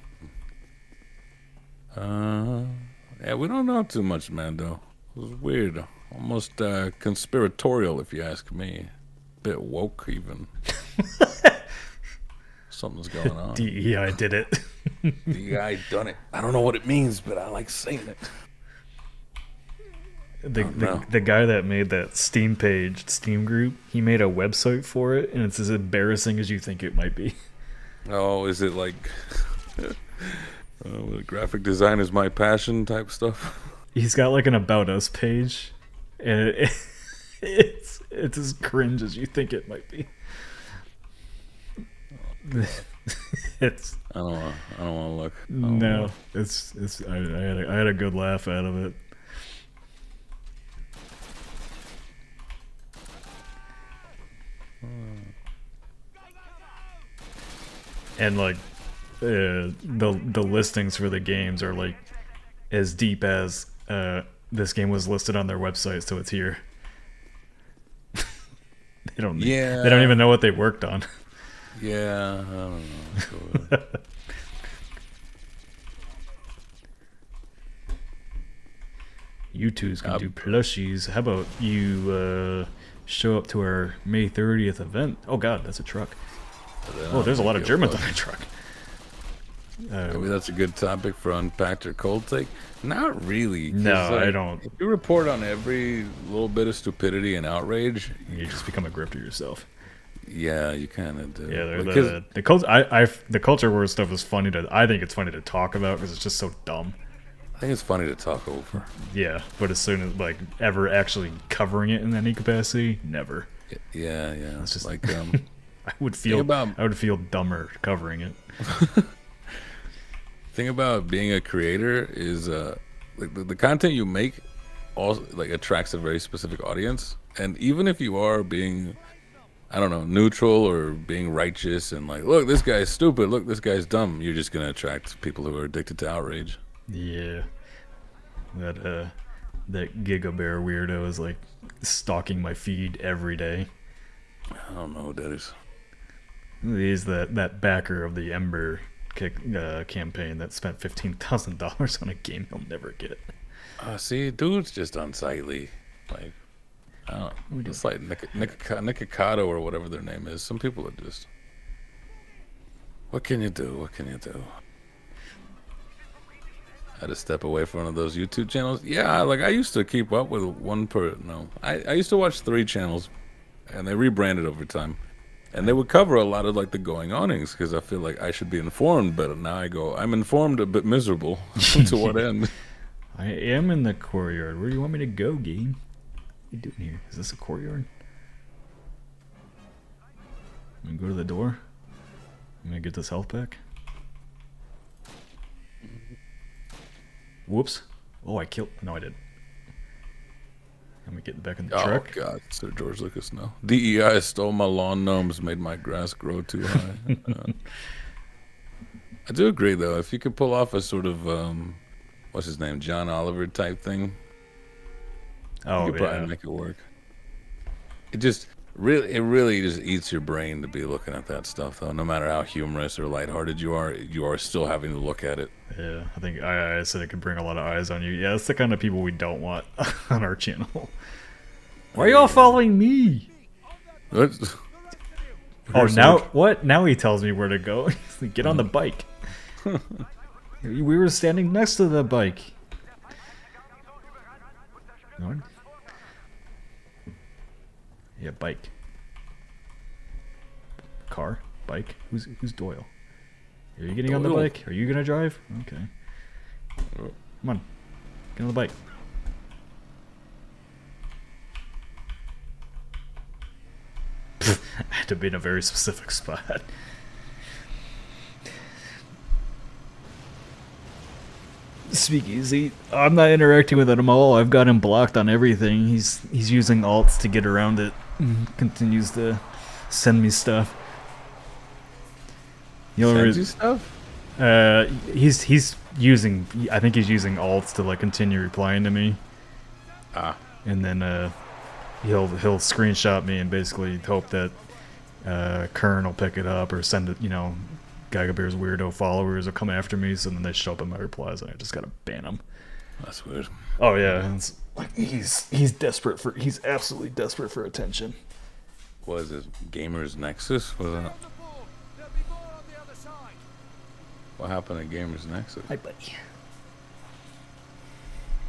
Yeah, we don't know too much, man, though. It was weird. Almost conspiratorial, if you ask me. Bit woke, even. Something's going on. DEI did it. DEI done it. I don't know what it means, but I like saying it. The guy that made that Steam page, Steam group, he made a website for it, and it's as embarrassing as you think it might be. Oh, is it like graphic design is my passion type stuff? He's got like an About Us page, and it's as cringe as you think it might be. It's. I don't want to look. No, it's. I had a good laugh out of it. And like the listings for the games are like as deep as this game was listed on their website, so it's here. They don't even know what they worked on. Yeah, I don't know. You twos can do plushies. How about you show up to our May 30th event? Oh god, that's a truck. Oh, there's a lot of Germans on that truck. Maybe that's a good topic for Unpacked or Cold Take. Not really. No, I don't. If you report on every little bit of stupidity and outrage, You just become a grifter yourself. yeah, you kind of do. Yeah, Because- the culture war stuff is funny to. I think it's funny to talk about because it's just so dumb. I think it's funny to talk over. Yeah, but as soon as like ever actually covering it in any capacity, never. Yeah. It's just like I would feel dumber covering it. thing about being a creator is like the content you make also like attracts a very specific audience, and even if you are being, I don't know, neutral or being righteous and like, look, this guy's stupid, look, this guy's dumb, you're just gonna attract people who are addicted to outrage. Yeah, that Giga Bear weirdo is like stalking my feed every day. I don't know who that is. He's that backer of the Ember campaign that spent $15,000 on a game he'll never get. See, dude's just unsightly. Like, I don't know. It's like Nikocado or whatever their name is. Some people are just. What can you do? What can you do? I had to step away from one of those YouTube channels. Yeah, like I used to keep up with I used to watch 3 channels, and they rebranded over time. And they would cover a lot of like the going onings because I feel like I should be informed, but now I go, I'm informed a bit miserable. To what end? I am in the courtyard. Where do you want me to go, game? What are you doing here? Is this a courtyard? I'm gonna go to the door. I'm gonna get this health back. Whoops. Oh, I killed. No, I did. I'm gonna get back in the truck. Oh God, Sir George Lucas, no. DEI stole my lawn gnomes, made my grass grow too high. I do agree, though. If you could pull off a sort of, what's his name, John Oliver type thing, you could probably make it work. It really just eats your brain to be looking at that stuff, though. No matter how humorous or lighthearted you are still having to look at it. Yeah, I think I said it could bring a lot of eyes on you. Yeah, that's the kind of people we don't want on our channel. Why are y'all following me? What? Oh, now what? Now he tells me where to go. He's like, get on the bike. We were standing next to the bike. No? Yeah, bike. Car, bike. Who's Doyle? Are you getting on the bike? Are you gonna drive? Okay. Come on, get on the bike. I had to be in a very specific spot. Speakeasy. I'm not interacting with him at all. I've got him blocked on everything. He's using alts to get around it. Continues to send me stuff. Sends you stuff? He's using. I think he's using alts to like continue replying to me. Ah. And then he'll screenshot me and basically hope that Kern will pick it up or send it. You know, Gagabear's weirdo followers will come after me, so then they show up in my replies, and I just gotta ban them. That's weird. Oh yeah, it's like he's desperate for. He's absolutely desperate for attention. What is this? Gamers Nexus? Was that? There'll be more on the other side. What happened at Gamers Nexus? Hi, buddy.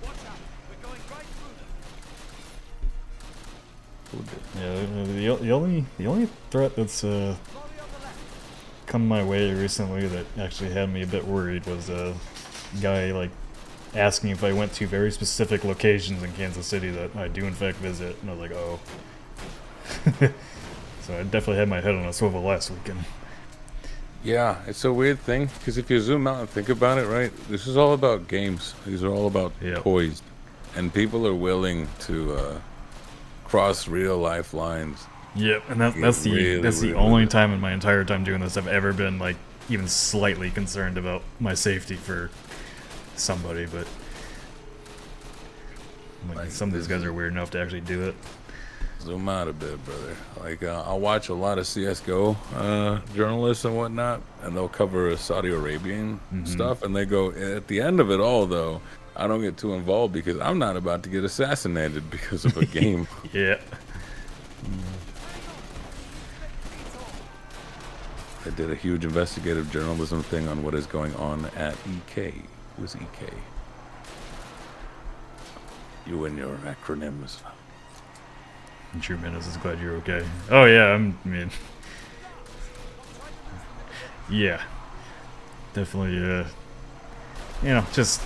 Watch out. We're going right through them. Who did? Yeah, the only threat that's Lorry on the left. come my way recently that actually had me a bit worried was a guy like asking if I went to very specific locations in Kansas City that I do in fact visit, and I was like, oh. So I definitely had my head on a swivel last weekend. Yeah, it's a weird thing because if you zoom out and think about it, right, this is all about games. These are all about toys, and people are willing to cross real life lines. Yep, and that's the only time in my entire time doing this I've ever been like even slightly concerned about my safety for somebody, but like, some of these guys are weird enough to actually do it. Zoom out a bit, brother. Like I watch a lot of CS:GO journalists and whatnot, and they'll cover Saudi Arabian stuff, and they go at the end of it all though. I don't get too involved because I'm not about to get assassinated because of a game. Yeah. I did a huge investigative journalism thing on what is going on at EK. Who's EK? You and your acronyms. True Menace is glad you're okay. Oh yeah, I mean, yeah, definitely. You know, just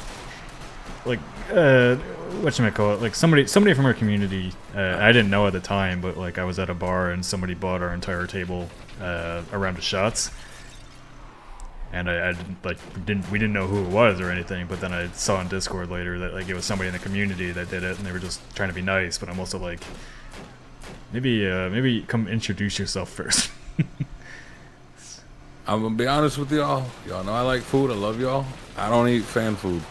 like whatchamacallit, like somebody from our community. I didn't know at the time, but like I was at a bar and somebody bought our entire table a round of shots, and I we didn't know who it was or anything. But then I saw on Discord later that like it was somebody in the community that did it, and they were just trying to be nice. But I'm also like, maybe come introduce yourself first. I'm gonna be honest with y'all. Y'all know I like food. I love y'all. I don't eat fan food,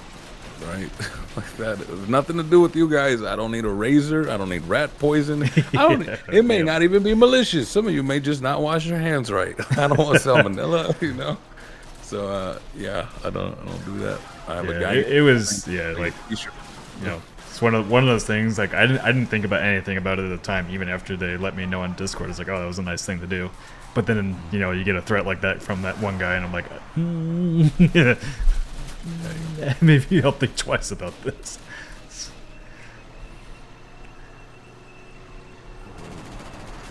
right? Like that. It has nothing to do with you guys. I don't need a razor. I don't need rat poison. I don't. It may not even be malicious. Some of you may just not wash your hands right. I don't want salmonella, you know. So yeah, I don't do that. I have a guy. It was like you know. It's one of those things. Like I didn't think about anything about it at the time. Even after they let me know on Discord, it's like, oh, that was a nice thing to do. But then you know you get a threat like that from that one guy, and I'm like, maybe I'll think twice about this.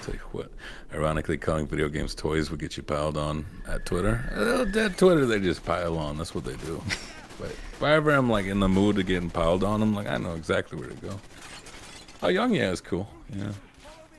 Tell you what, ironically, calling video games toys would get you piled on at Twitter. At Twitter, they just pile on. That's what they do. But if I ever am like in the mood of getting piled on, I'm like, I know exactly where to go. How young? Yeah, is cool. Yeah.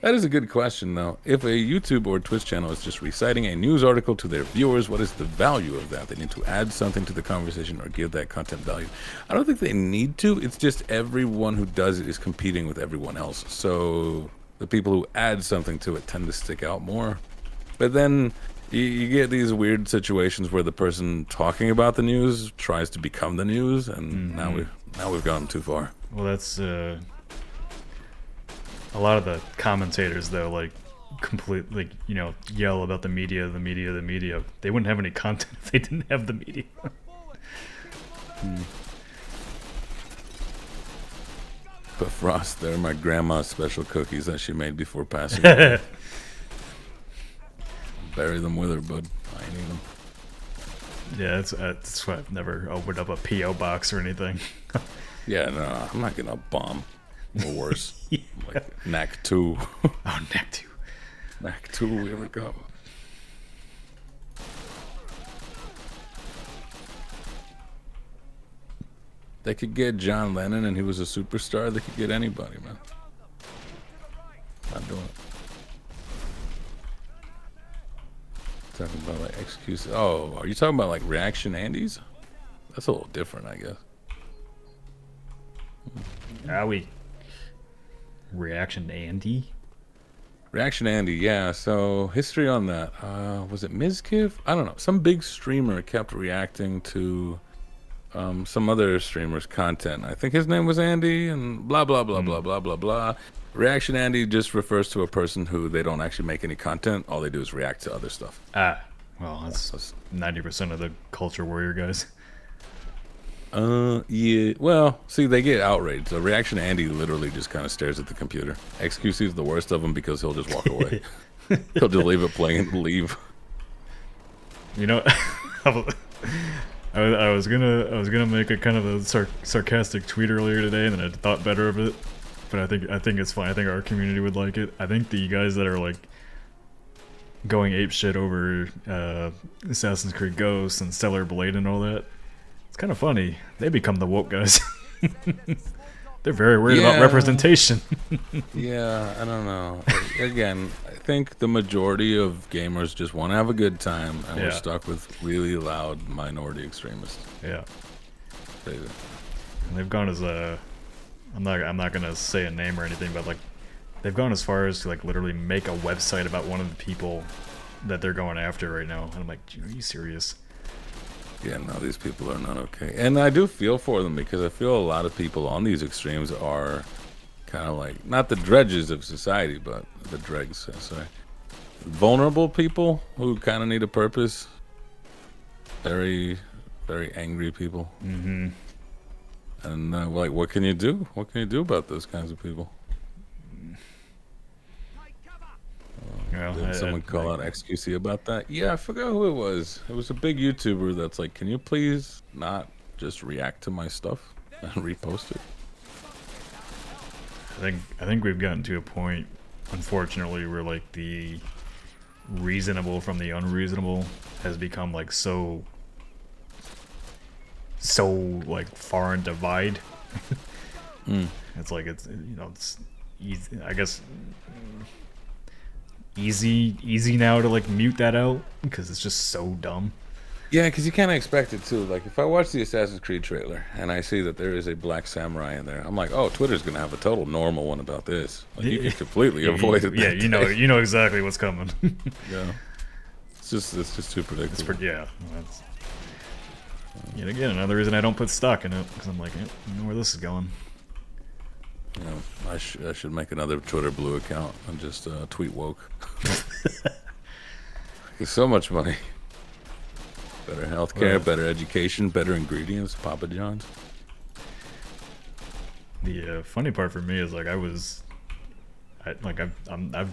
That is a good question, though. If a YouTube or Twitch channel is just reciting a news article to their viewers, what is the value of that? They need to add something to the conversation or give that content value. I don't think they need to. It's just everyone who does it is competing with everyone else. So the people who add something to it tend to stick out more. But then you get these weird situations where the person talking about the news tries to become the news, and now we've gone too far. Well, that's a lot of the commentators though, like completely, you know, yell about the media. They wouldn't have any content if they didn't have the media. Put Frost there, my grandma's special cookies that she made before passing away. Bury them with her, bud. I ain't eat them. Yeah, that's why I've never opened up a P.O. box or anything. Yeah, no, I'm not getting a bomb. Or worse. Yeah. Like NAC 2. Oh, NAC 2. NAC 2, here we go. They could get John Lennon and he was a superstar. They could get anybody, man. Not doing it. Talking about like excuses. Oh, are you talking about like Reaction Andes? That's a little different, I guess. Reaction Andy? Reaction Andy, yeah. So history on that. Was it Mizkiv? I don't know. Some big streamer kept reacting to some other streamers' content. I think his name was Andy, and blah blah blah blah blah blah blah. Reaction Andy just refers to a person who they don't actually make any content. All they do is react to other stuff. Ah, well, that's 90% of the culture warrior guys. Yeah. Well, see, they get outraged. So Reaction Andy literally just kind of stares at the computer. XQC is the worst of them because he'll just walk away. He'll just leave it playing and leave. You know, I was gonna make a kind of a sarcastic tweet earlier today, and then I thought better of it. But I think it's fine. I think our community would like it. I think the guys that are like going ape shit over Assassin's Creed Ghosts and Stellar Blade and all that, it's kind of funny. They become the woke guys. They're very worried about representation. Yeah, I don't know. Again, I think the majority of gamers just want to have a good time, and we're stuck with really loud minority extremists. Yeah. Crazy. And they've gone as I'm not gonna say a name or anything, but like they've gone as far as to like literally make a website about one of the people that they're going after right now. And I'm like, are you serious? Yeah, no, these people are not okay. And I do feel for them because I feel a lot of people on these extremes are kind of like, not the dredges of society, but the dregs, sorry. Vulnerable people who kind of need a purpose. Very, very angry people. Mm-hmm. And like, what can you do? What can you do about those kinds of people? Did someone call out XQC about that? Yeah, I forgot who it was. It was a big YouTuber that's like, can you please not just react to my stuff and repost it? I think we've gotten to a point, unfortunately, where like the reasonable from the unreasonable has become like so like far and divide. It's like it's easy, I guess easy now to like mute that out because it's just so dumb. Yeah, because you can't expect it too. Like if I watch the Assassin's Creed trailer and I see that there is a black samurai in there, I'm like, oh, Twitter's gonna have a total normal one about this. Like you can completely avoid it. Yeah, you know exactly what's coming. Yeah, it's just too predictable. That's yet again another reason I don't put stock in it because I'm like, you know where this is going. You know, I should make another Twitter Blue account and just tweet woke. There's so much money. Better healthcare, better education, better ingredients, Papa John's. The funny part for me is like I've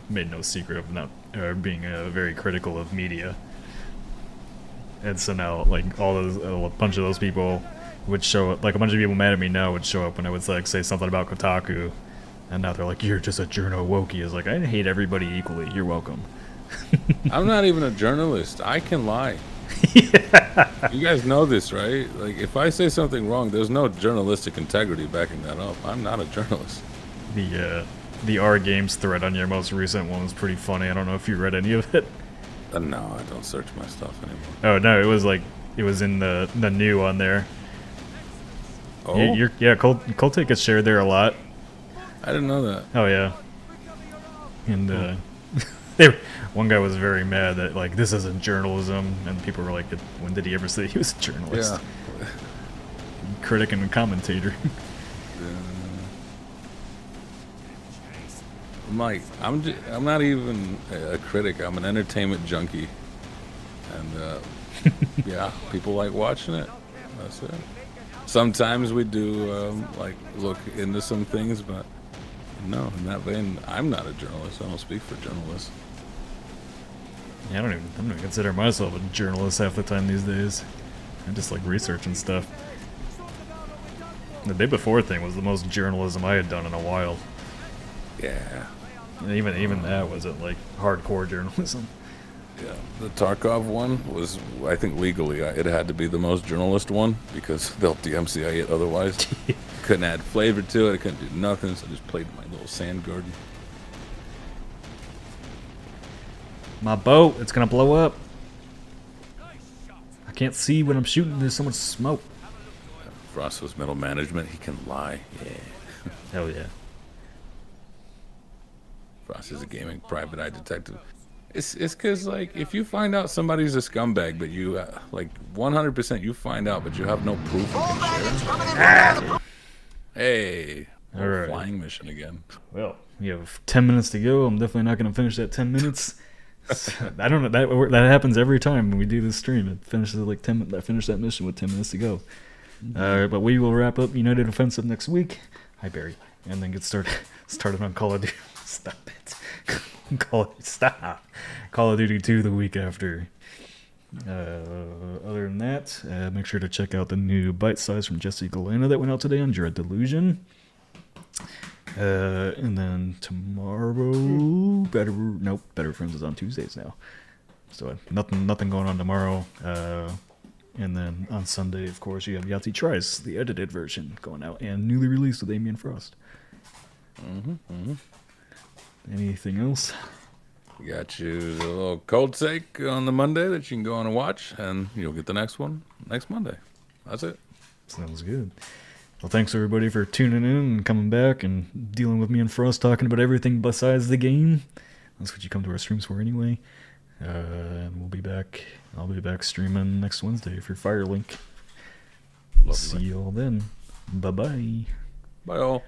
made no secret of not being very critical of media, and so now like a bunch of those people would show up, like a bunch of people mad at me now would show up when I would like say something about Kotaku, and now they're like, you're just a journo wokey. Is like, I hate everybody equally. You're welcome. I'm not even a journalist. I can lie. Yeah. You guys know this, right? Like, if I say something wrong, there's no journalistic integrity backing that up. I'm not a journalist. The R Games thread on your most recent one was pretty funny. I don't know if you read any of it. No, I don't search my stuff anymore. Oh no, it was in the new on there. Oh? Coltic gets shared there a lot. I didn't know that. Oh yeah. And one guy was very mad that like this isn't journalism, and people were like, when did he ever say he was a journalist? Yeah. Critic and commentator. Mike, I'm not even a critic. I'm an entertainment junkie, and yeah, people like watching it. That's it. Sometimes we do like look into some things, but no, in that vein, I'm not a journalist. I don't speak for journalists. Yeah, I don't even consider myself a journalist half the time these days. I just like researching stuff. The day before thing was the most journalism I had done in a while. Yeah. And even that wasn't like hardcore journalism. Yeah, the Tarkov one was, I think legally, it had to be the most journalist one because they'll DMCA it otherwise. Couldn't add flavor to it, I couldn't do nothing, so I just played my little sand garden. My boat, it's gonna blow up. I can't see when I'm shooting, there's so much smoke. Frost was middle management, he can lie, yeah. Hell yeah. Frost is a gaming private eye detective. It's because like if you find out somebody's a scumbag, but you like 100% you find out, but you have no proof. You can share. Hey, All right. flying mission again. Well, you have 10 minutes to go. I'm definitely not going to finish that 10 minutes. I don't know. That happens every time when we do this stream. It finishes like 10. I finish that mission with 10 minutes to go. But we will wrap up United Offensive next week. Hi, Barry. And then get started on Call of Duty. Stop it. Stop. Call of Duty 2 the week after. Other than that, make sure to check out the new Bite Size from Jesse Galena that went out today on Dread Delusion. And then tomorrow, Better Friends is on Tuesdays now. So nothing going on tomorrow. And then on Sunday, of course, you have Yahtzee Tries, the edited version, going out and newly released with Amy and Frost. Anything else? We got you a little cold sake on the Monday that you can go on and watch, and you'll get the next one next Monday. That's it. Sounds good. Well, thanks everybody for tuning in and coming back and dealing with me and Frost talking about everything besides the game. That's what you come to our streams for anyway. And we'll be back. I'll be back streaming next Wednesday for Firelink. Lovely. See you all then. Bye-bye. Bye all.